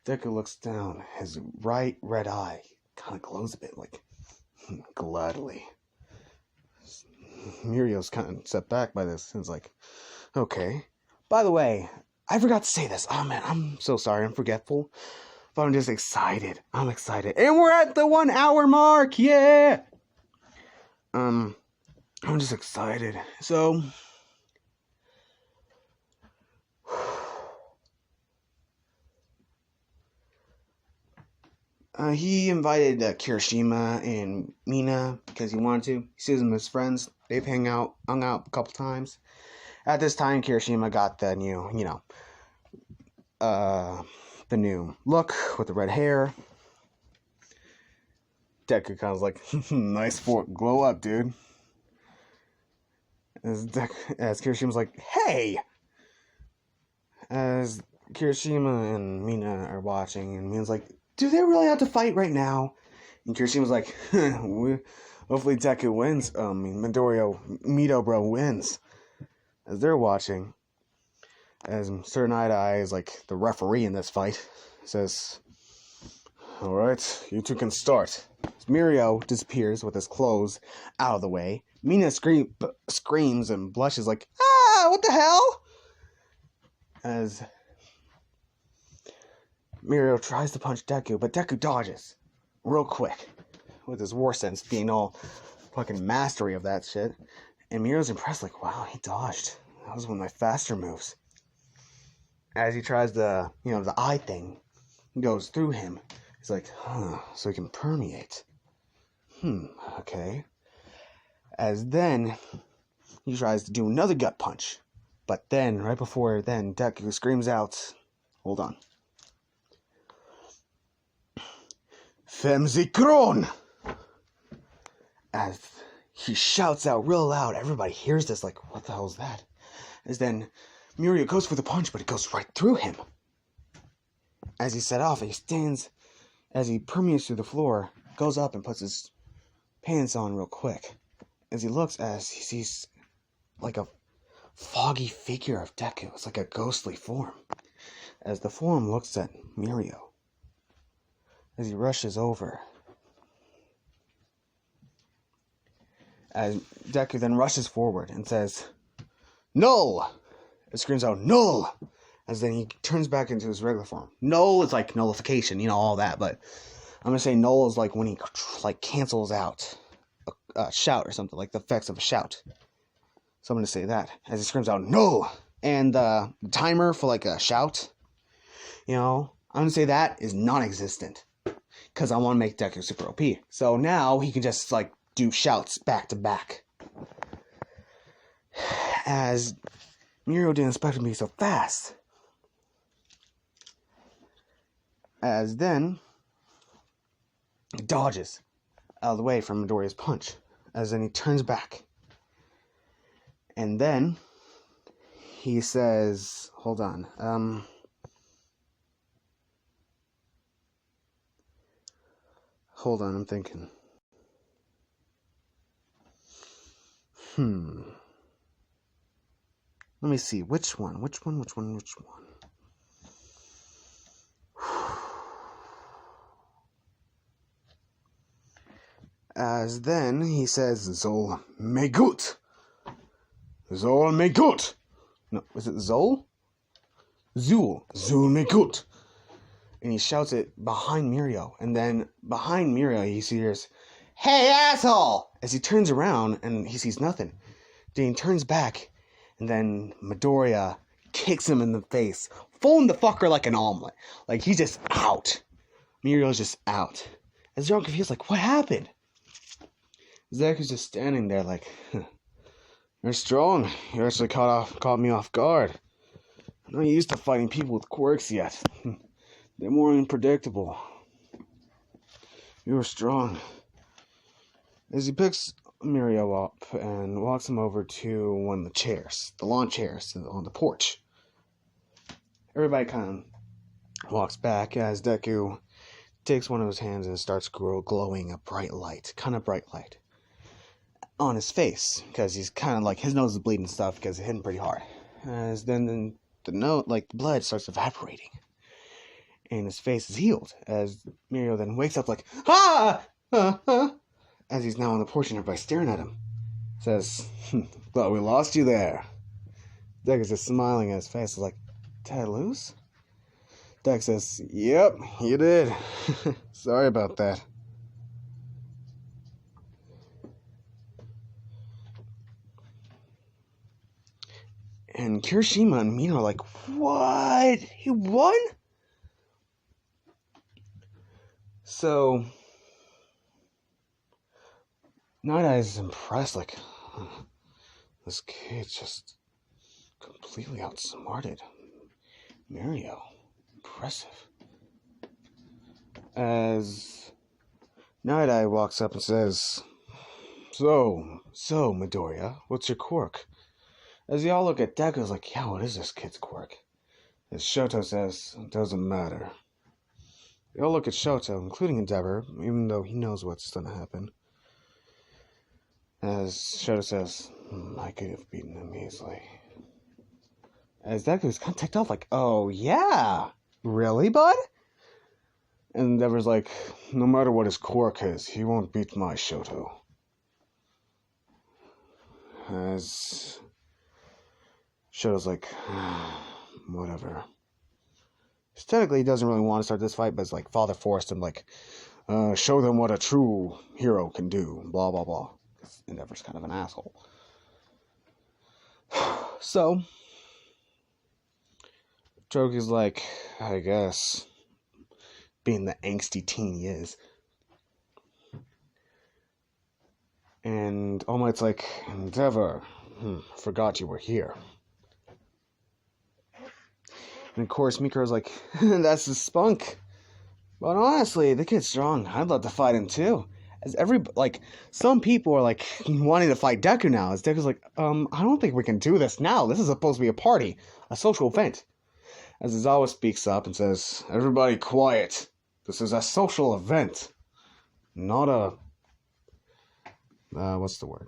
Deku looks down. His right red eye kind of glows a bit, like, gladly. Mirio's kind of set back by this and is like, okay. By the way, I forgot to say this. Oh man, I'm so sorry. I'm forgetful. But I'm just excited. I'm excited. And we're at the 1 hour mark. Yeah. I'm just excited. So he invited Kirishima and Mina because he wanted to. He sees them as friends. They've hung out a couple times. At this time, Kirishima got the new, the new look with the red hair. Deku kind of like, nice glow up, dude. As Kirishima's like, hey! As Kirishima and Mina are watching, and Mina's like, do they really have to fight right now? And Kirishima's like, hopefully Deku wins. Mito bro wins. As they're watching, as Sir Night-Eye is like the referee in this fight, says, alright, you two can start. As Mirio disappears with his clothes out of the way, Mina screams and blushes like, ah, what the hell? As Mirio tries to punch Deku, but Deku dodges real quick, with his war sense being all fucking mastery of that shit. And Mirio's impressed, like, wow, he dodged. That was one of my faster moves. As he tries the eye thing goes through him, he's like, so he can permeate. Okay. As then, he tries to do another gut punch. But then, right before then, Deku screams out, hold on. Femzikron! As he shouts out real loud, everybody hears this, like, what the hell is that? As then, Mirio goes for the punch, but it goes right through him. As he set off, he stands, as he permeates through the floor, goes up and puts his pants on real quick. As he looks, as he sees, like a foggy figure of Deku. It's like a ghostly form. As the form looks at Mirio. As he rushes over. As Deku then rushes forward and says, Null! It screams out, Null! As then he turns back into his regular form. Null is like nullification, all that, but I'm going to say null is like when he like cancels out a shout or something, like the effects of a shout. So I'm going to say that as he screams out, Null! And the timer for like a shout, I'm going to say that is non-existent. Because I want to make Deku super OP. So now he can just like do shouts back to back. As Mirio didn't expect him to be so fast. As then he dodges out of the way from Midoriya's punch. As then he turns back. And then he says, hold on. Hold on, I'm thinking. Let me see. Which one? As then he says, Zol Megut. Zol Megut. No, is it Zol? Zul Megut. And he shouts it behind Mirio. And then behind Mirio, he hears, hey, asshole! As he turns around and he sees nothing. Then he turns back. And then Midoriya kicks him in the face. Folding the fucker like an omelet. Like, he's just out. Mirio's just out. As they're all confused, like, what happened? Zach is just standing there like, you're strong. You actually caught me off guard. I'm not used to fighting people with quirks yet. They're more unpredictable. You were strong. As he picks Mirio up and walks him over to one of the chairs, the lawn chairs on the porch. Everybody kind of walks back as Deku takes one of his hands and starts glowing a bright light, on his face, because he's kind of like, his nose is bleeding and stuff because it hit him pretty hard. As then the blood starts evaporating. And his face is healed, as Mirio then wakes up like, ah! As he's now on the porch and everybody's staring at him. Says, thought we lost you there. Deku is just smiling at his face, like, did I lose? Deku says, yep, you did. Sorry about that. And Kirishima and Mina are like, what? He won? So, Night Eye is impressed, like, this kid just completely outsmarted Mirio. Impressive. As Night Eye walks up and says, So, Midoriya, what's your quirk? As y'all look at Deku's like, yeah, what is this kid's quirk? As Shoto says, it doesn't matter. They all look at Shoto, including Endeavor, even though he knows what's gonna happen. As Shoto says, I could have beaten him easily. As Deku's kind of ticked off, like, oh yeah? Really, bud? And Endeavor's like, no matter what his quirk is, he won't beat my Shoto. As Shoto's like, whatever. Technically, he doesn't really want to start this fight, but it's like Father forced him, like, show them what a true hero can do, blah, blah, blah. Because Endeavor's kind of an asshole. So, Choki's like, I guess, being the angsty teen he is. And All Might's like, Endeavor, forgot you were here. And of course, Mikaru's like, that's the spunk. But honestly, the kid's strong. I'd love to fight him too. As some people are like wanting to fight Deku now. As Deku's like, I don't think we can do this now. This is supposed to be a party, a social event. As Izawa speaks up and says, everybody quiet. This is a social event. Not a, what's the word?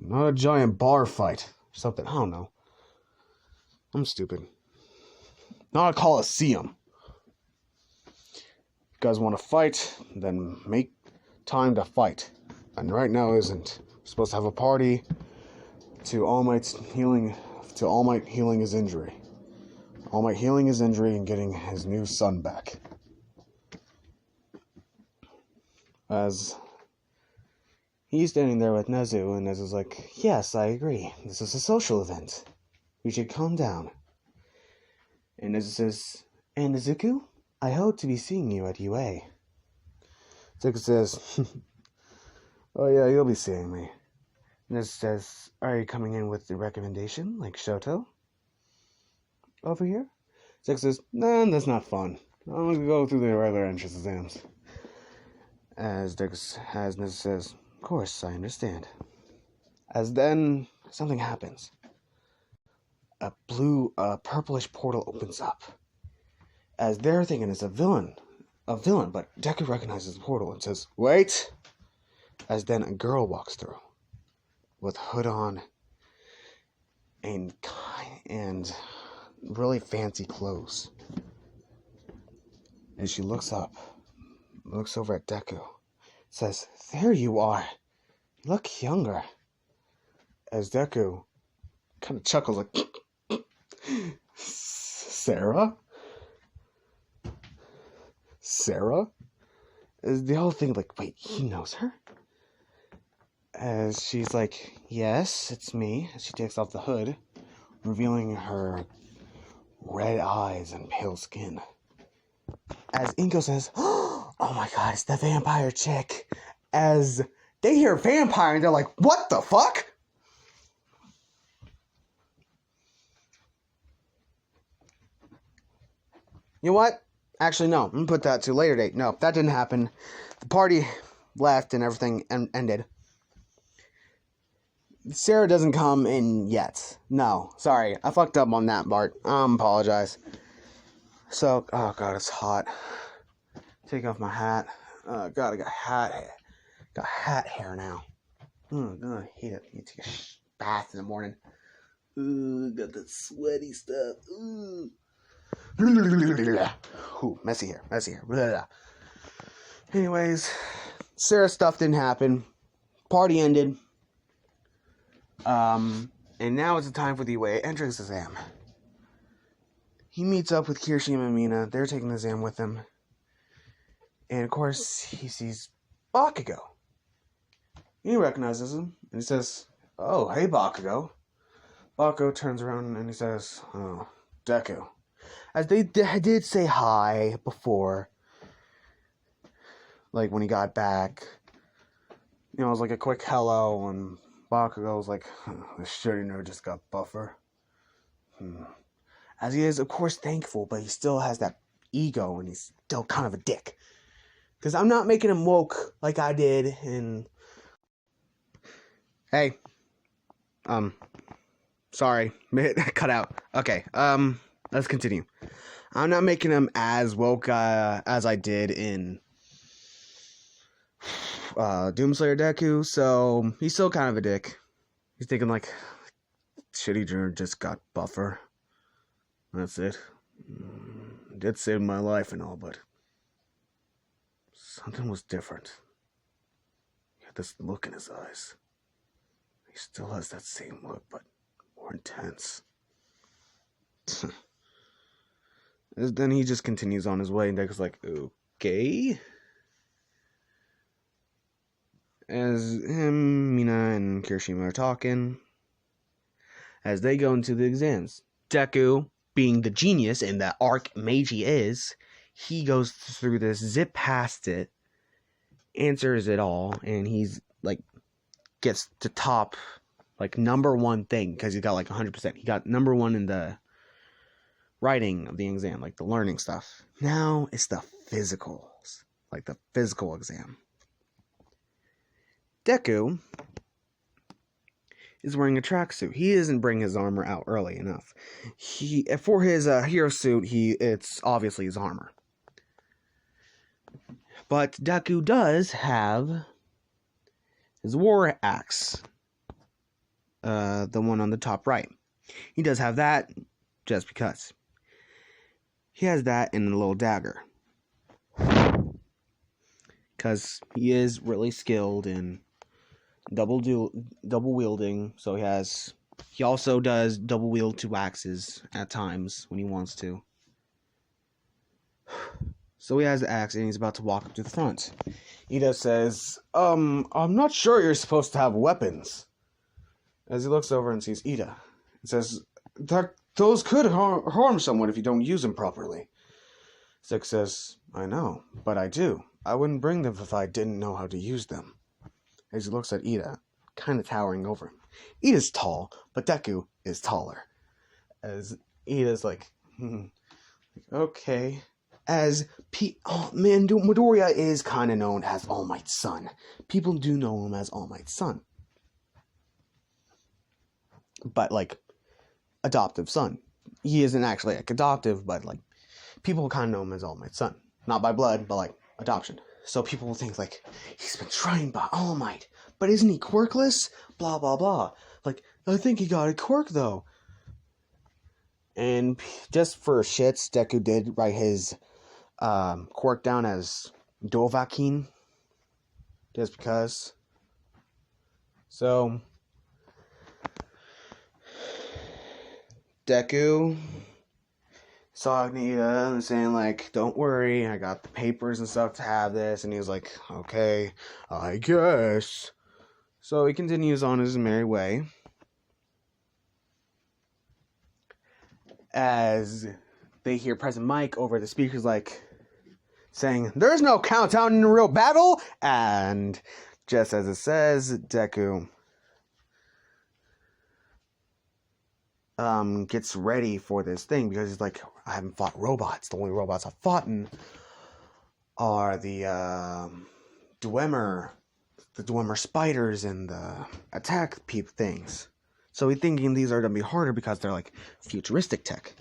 Not a giant bar fight. Or something, I don't know. I'm stupid. Not a coliseum. If you guys want to fight, then make time to fight. And right now isn't. We're supposed to have a party to All Might healing his injury. All Might healing his injury and getting his new son back. As he's standing there with Nezu, and Nezu's like, yes, I agree. This is a social event. We should calm down. And Nezu says, and Izuku, I hope to be seeing you at UA. Izuku says, oh yeah, you'll be seeing me. Nezu says, are you coming in with the recommendation, like Shoto? Over here? Izuku says, nah, that's not fun. I'm gonna go through the regular entrance exams. As Nezu says, of course, I understand. As then, something happens. A purplish portal opens up. As they're thinking it's a villain, but Deku recognizes the portal and says, wait! As then a girl walks through, with hood on, and really fancy clothes. And she looks over at Deku, says, there you are, you look younger. As Deku kind of chuckles like, Sarah? Is the whole thing like, wait, he knows her? As she's like, yes, it's me. As she takes off the hood, revealing her red eyes and pale skin. As Inko says, oh my god, it's the vampire chick. As they hear vampire and they're like, what the fuck? You know what? Actually, no. I'm going to put that to a later date. No, that didn't happen. The party left and everything ended. Sarah doesn't come in yet. No. Sorry. I fucked up on that part. Apologize. So, oh god, it's hot. Take off my hat. Oh god, I got hat hair now. I'm gonna hate it. You take a bath in the morning. Ooh, got that sweaty stuff. Ooh. Ooh, messy hair. Blah. Anyways, Sarah's stuff didn't happen. Party ended. And now it's the time for the UA entrance exam. He meets up with Kirishima and Mina. They're taking the exam with him. And of course, he sees Bakugo. He recognizes him. And he says, "Oh, hey, Bakugo." Bakugo turns around and he says, "Oh, Deku." As they did say hi before. Like, when he got back. You know, it was like a quick hello. And Bakugo was like, "This shitty nerd just got buffer." As he is, of course, thankful. But he still has that ego. And he's still kind of a dick. Because I'm not making him woke like I did in... Hey. Sorry. Cut out. Okay. Let's continue. I'm not making him as woke as I did in Doomslayer Deku, so he's still kind of a dick. He's thinking like, shitty nerd just got buffer. That's it. It did save my life and all, but something was different. He had this look in his eyes. He still has that same look, but more intense. Then he just continues on his way, and Deku's like, okay. As him, Mina, and Kirishima are talking, as they go into the exams, Deku, being the genius and the archmage he is, he goes through this, zip past it, answers it all, and he's like, gets to top, like, number one thing, because he got like 100%. He got number one in the writing of the exam, like the learning stuff. Now it's the physicals, like the physical exam. Deku is wearing a tracksuit. He doesn't bring his armor out early enough. For his hero suit, it's obviously his armor. But Deku does have his war axe, the one on the top right. He does have that just because. He has that and a little dagger. Because he is really skilled in double wielding. So he also does double wield 2 axes at times when he wants to. So he has the axe and he's about to walk up to the front. Ida says, I'm not sure you're supposed to have weapons. As he looks over and sees Ida, he says, those could harm someone if you don't use them properly. Six says, I know, but I do. I wouldn't bring them if I didn't know how to use them. As he looks at Ida, kind of towering over him. Ida's tall, but Deku is taller. As Ida's like, okay. Midoriya is kind of known as All Might's son. People do know him as All Might's son. But, like, adoptive son. He isn't actually, like, adoptive, but, like, people kind of know him as All Might's son. Not by blood, but, like, adoption. So people will think, like, he's been trained by All Might, but isn't he quirkless? Blah, blah, blah. Like, I think he got a quirk, though. And just for shits, Deku did write his quirk down as Dovahkiin. Just because. So, Deku saw Ida and saying, like, don't worry, I got the papers and stuff to have this. And he was like, okay, I guess. So he continues on his merry way. As they hear President Mike over the speakers, like, saying, there's no countdown in a real battle. And just as it says, Deku gets ready for this thing because he's like, I haven't fought robots. The only robots I've fought in are the Dwemer spiders and the attack peep things. So he's thinking these are going to be harder because they're like futuristic tech.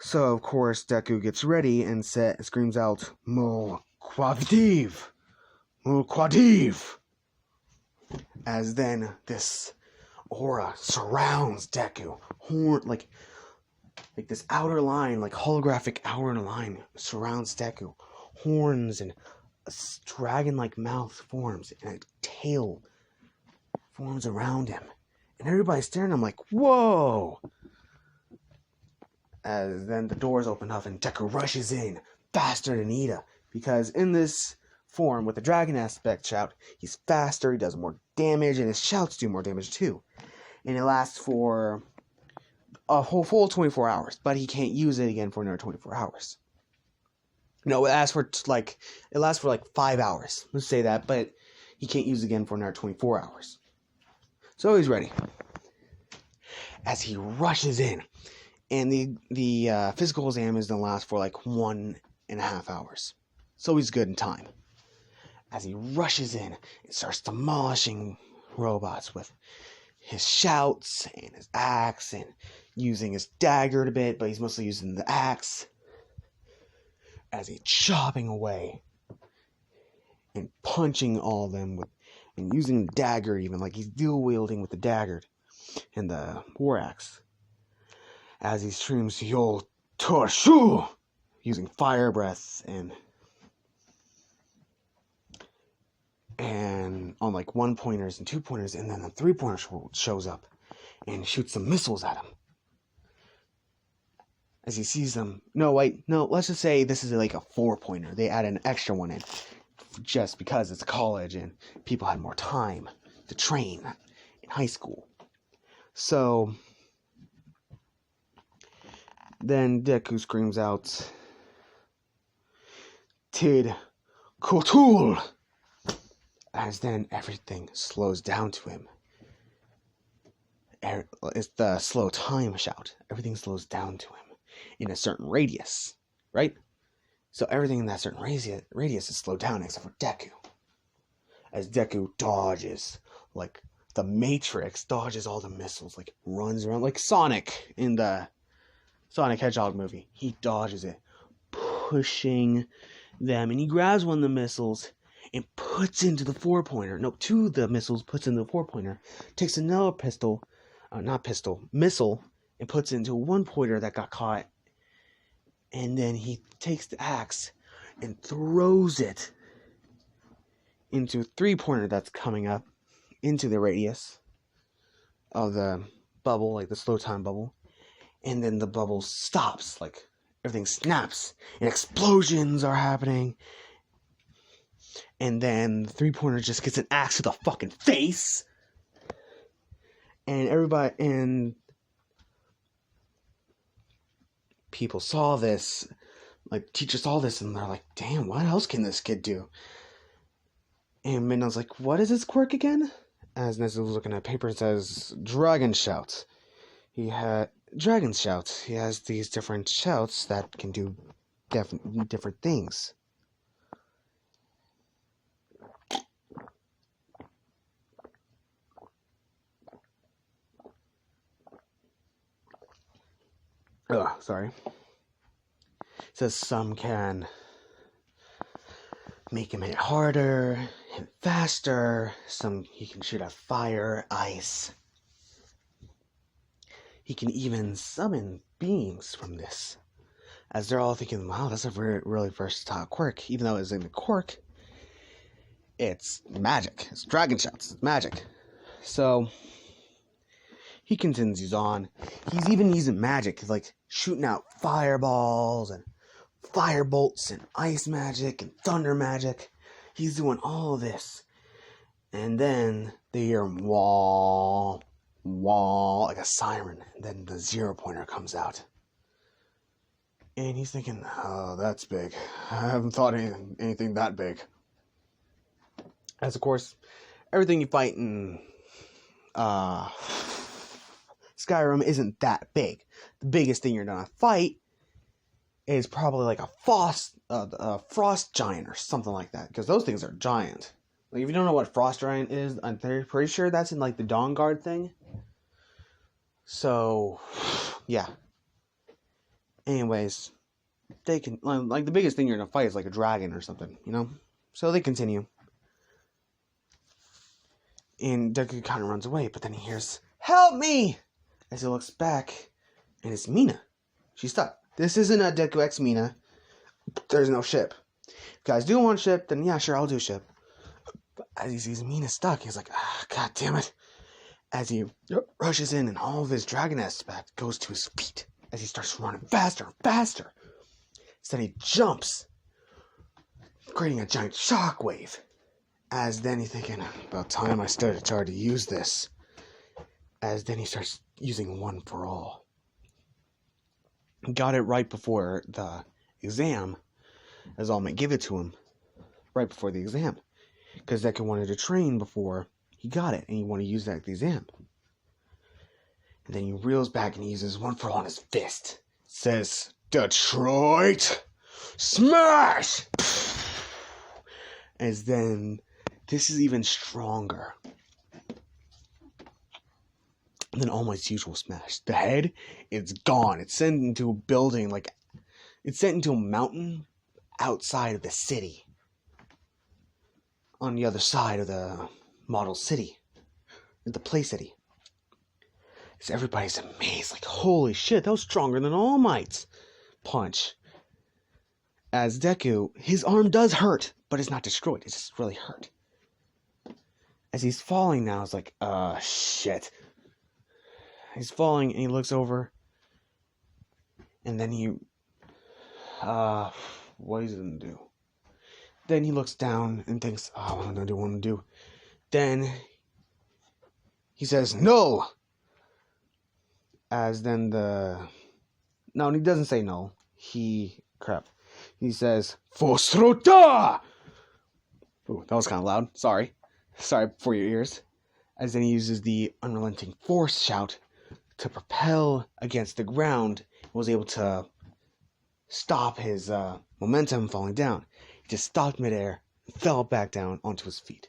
So of course Deku gets ready and screams out, Mo Quadiv! As then this aura surrounds Deku. Horn, like this outer line, like holographic outer line surrounds Deku. Horns and a dragon-like mouth forms, and a tail forms around him. And everybody's staring at him like, whoa! As then the doors open up and Deku rushes in faster than Ida. Because in this form, with the dragon aspect shout, he's faster, he does more damage, and his shouts do more damage too. And it lasts for a whole full 24 hours, but he can't use it again for another 24 hours. No, it lasts for like 5 hours. Let's say that, but he can't use it again for another 24 hours. So he's ready. As he rushes in, and the physical exam is gonna last for like 1.5 hours. So he's good in time. As he rushes in and starts demolishing robots with his shouts and his axe and using his dagger a bit, but he's mostly using the axe. As he's chopping away and punching all of them and using the dagger, even like he's dual wielding with the dagger and the war axe. As he screams Yo Torshu, using fire breath and on like 1-pointers and 2-pointers, and then the 3-pointer shows up and shoots some missiles at him. As he sees them, let's just say this is like a 4-pointer. They add an extra one in just because it's a college and people had more time to train in high school. So then Deku screams out, Tid Kotul! As then everything slows down to him. It's the slow time shout. Everything slows down to him in a certain radius, right? So everything in that certain radius is slowed down except for Deku. As Deku dodges, like the Matrix, dodges all the missiles, like runs around like Sonic in the Sonic Hedgehog movie. He dodges it, pushing them, and he grabs one of the missiles and puts into the 4-pointer. No, 2 of the missiles puts into the 4-pointer. Takes another missile, and puts it into a 1-pointer that got caught. And then he takes the axe and throws it into a 3-pointer that's coming up into the radius of the bubble, like the slow time bubble. And then the bubble stops, like everything snaps, and explosions are happening. And then the 3-pointer just gets an axe to the fucking face. And everybody, and people saw this, like teachers saw this, and they're like, damn, what else can this kid do? And Midnight's like, what is his quirk again? As Nezuko was looking at paper, it says Dragon Shout. He has these different shouts that can do different things. Sorry. It says some can make him hit harder, hit faster. Some he can shoot out fire, ice. He can even summon beings from this. As they're all thinking, wow, that's a really versatile quirk. Even though it's in the quirk, it's magic. It's dragon shouts. It's magic. So he continues on. He's even using magic, like shooting out fireballs and fire bolts and ice magic and thunder magic. He's doing all of this. And then they hear wah, wah, like a siren. And then the 0-pointer comes out. And he's thinking, oh, that's big. I haven't thought anything that big. As, of course, everything you fight in Skyrim isn't that big. The biggest thing you're gonna fight is probably like a frost giant or something like that, because those things are giant. Like, if you don't know what frost giant is, I'm pretty sure that's in like the Dawn Guard thing. So, yeah. Anyways, they can like the biggest thing you're gonna fight is like a dragon or something, you know. So they continue, and Deku kind of runs away, but then he hears help me! As he looks back, and it's Mina. She's stuck. This isn't a Deku X Mina. There's no ship. If you guys do want ship, then yeah, sure, I'll do ship. But as he sees Mina stuck, he's like, god damn it. As he rushes in and all of his dragon aspect goes to his feet. As he starts running faster and faster. So then he jumps, creating a giant shockwave. As then he's thinking, about time I started to use this. As then he starts using one for all. Got it right before the exam, as All Might give it to him, right before the exam. Because Deku wanted to train before he got it, and he wanted to use that at the exam. And then he reels back and he uses one for all on his fist. Says, Detroit, smash! As then, this is even stronger than All Might's usual smash. The head, it's gone. It's sent into a building, it's sent into a mountain outside of the city. On the other side of the model city. The play city. So everybody's amazed, like, holy shit, that was stronger than All Might's punch. As Deku, his arm does hurt, but it's not destroyed. It's just really hurt. As he's falling now, it's like, shit. He's falling and he looks over. And then he, what is he gonna do? Then he looks down and thinks, what am I gonna do? Then he says, no! As then no, he doesn't say no. He says, FUS-RO-DA! Ooh, that was kind of loud. Sorry for your ears. As then he uses the unrelenting force shout to propel against the ground and was able to stop his momentum falling down. He just stopped midair and fell back down onto his feet.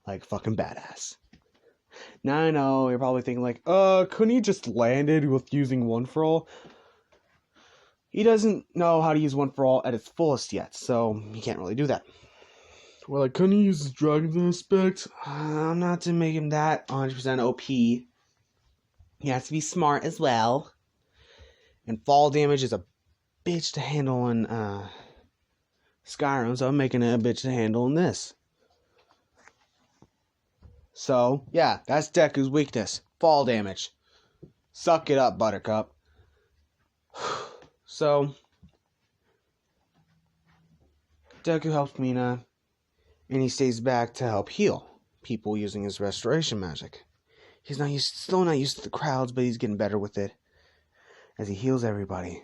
Like fucking badass. Now I know, you're probably thinking like, couldn't he just landed with using one for all? He doesn't know how to use one for all at its fullest yet, so he can't really do that. Well, like, couldn't he use his dragon aspect? Not to make him that 100% OP. He has to be smart as well. And fall damage is a bitch to handle in Skyrim, so I'm making it a bitch to handle in this. So, yeah, that's Deku's weakness. Fall damage. Suck it up, Buttercup. So, Deku helps Mina, and he stays back to help heal people using his restoration magic. He's still not used to the crowds, but he's getting better with it as he heals everybody.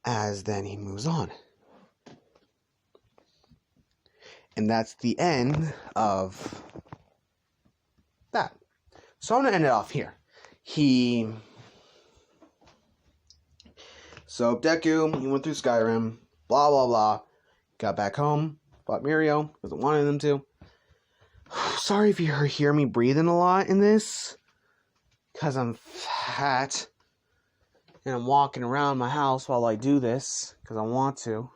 As then he moves on. And that's the end of that. So I'm going to end it off here. So Deku, he went through Skyrim, blah, blah, blah. Got back home, fought Mirio, because I wanted him to. Sorry if you hear me breathing a lot in this, because I'm fat, and I'm walking around my house while I do this, because I want to.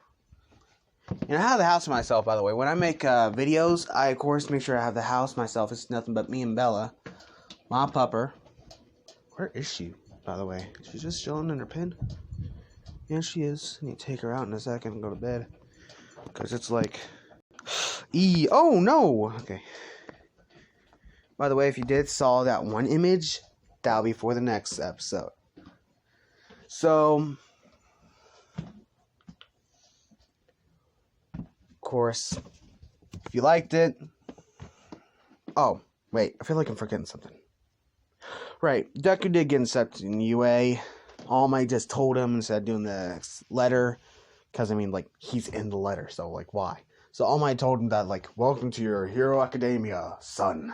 And I have the house to myself, by the way. When I make videos, I, of course, make sure I have the house myself. It's nothing but me and Bella. My pupper. Where is she, by the way? She's just chilling in her pen. Yeah, she is. I need to take her out in a second and go to bed. Because it's like... Oh, no! Okay. By the way, if you saw that one image, that'll be for the next episode. So... course, if you liked it. Oh, wait, I feel like I'm forgetting something. Right, Deku did get accepted in UA. All Might just told him instead of doing the letter, because I mean, like, he's in the letter, so like, why? So All Might told him that, like, welcome to your Hero Academia, son.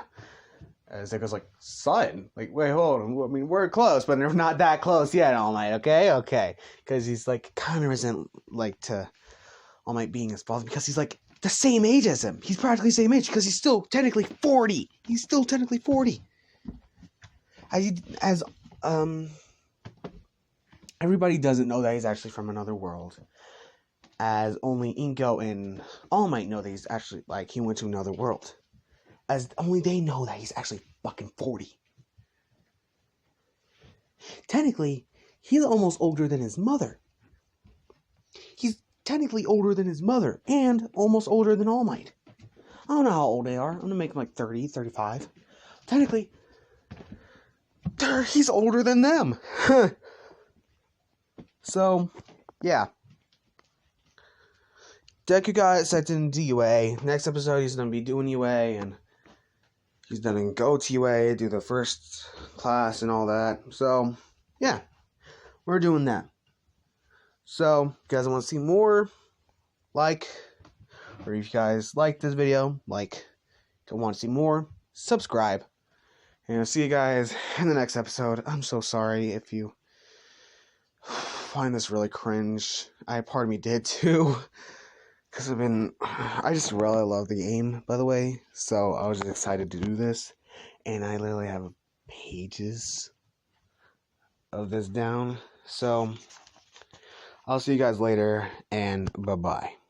As Deku's like, son? Like, wait, hold on. I mean, we're close, but they're not that close yet, All Might, okay? Because he's like kind of resent like to All Might being his father, because he's like the same age as him. He's practically the same age, because he's still technically 40. He's still technically 40. Everybody doesn't know that he's actually from another world. As only Inko and All Might know that he's actually, like, he went to another world. As only they know that he's actually fucking 40. Technically, he's almost older than his mother. He's technically older than his mother and almost older than All Might. I don't know how old they are. I'm going to make them like 30, 35. Technically, he's older than them. So, yeah. Deku got accepted into UA. Next episode, he's going to be doing UA, and he's going to go to UA, do the first class and all that. So, yeah. We're doing that. So, if you guys want to see more, like, or if you guys like this video, like, don't want to see more, subscribe. And I'll see you guys in the next episode. I'm so sorry if you find this really cringe. Part of me did too. Because I just really love the game, by the way. So I was just excited to do this. And I literally have pages of this down. So I'll see you guys later, and bye-bye.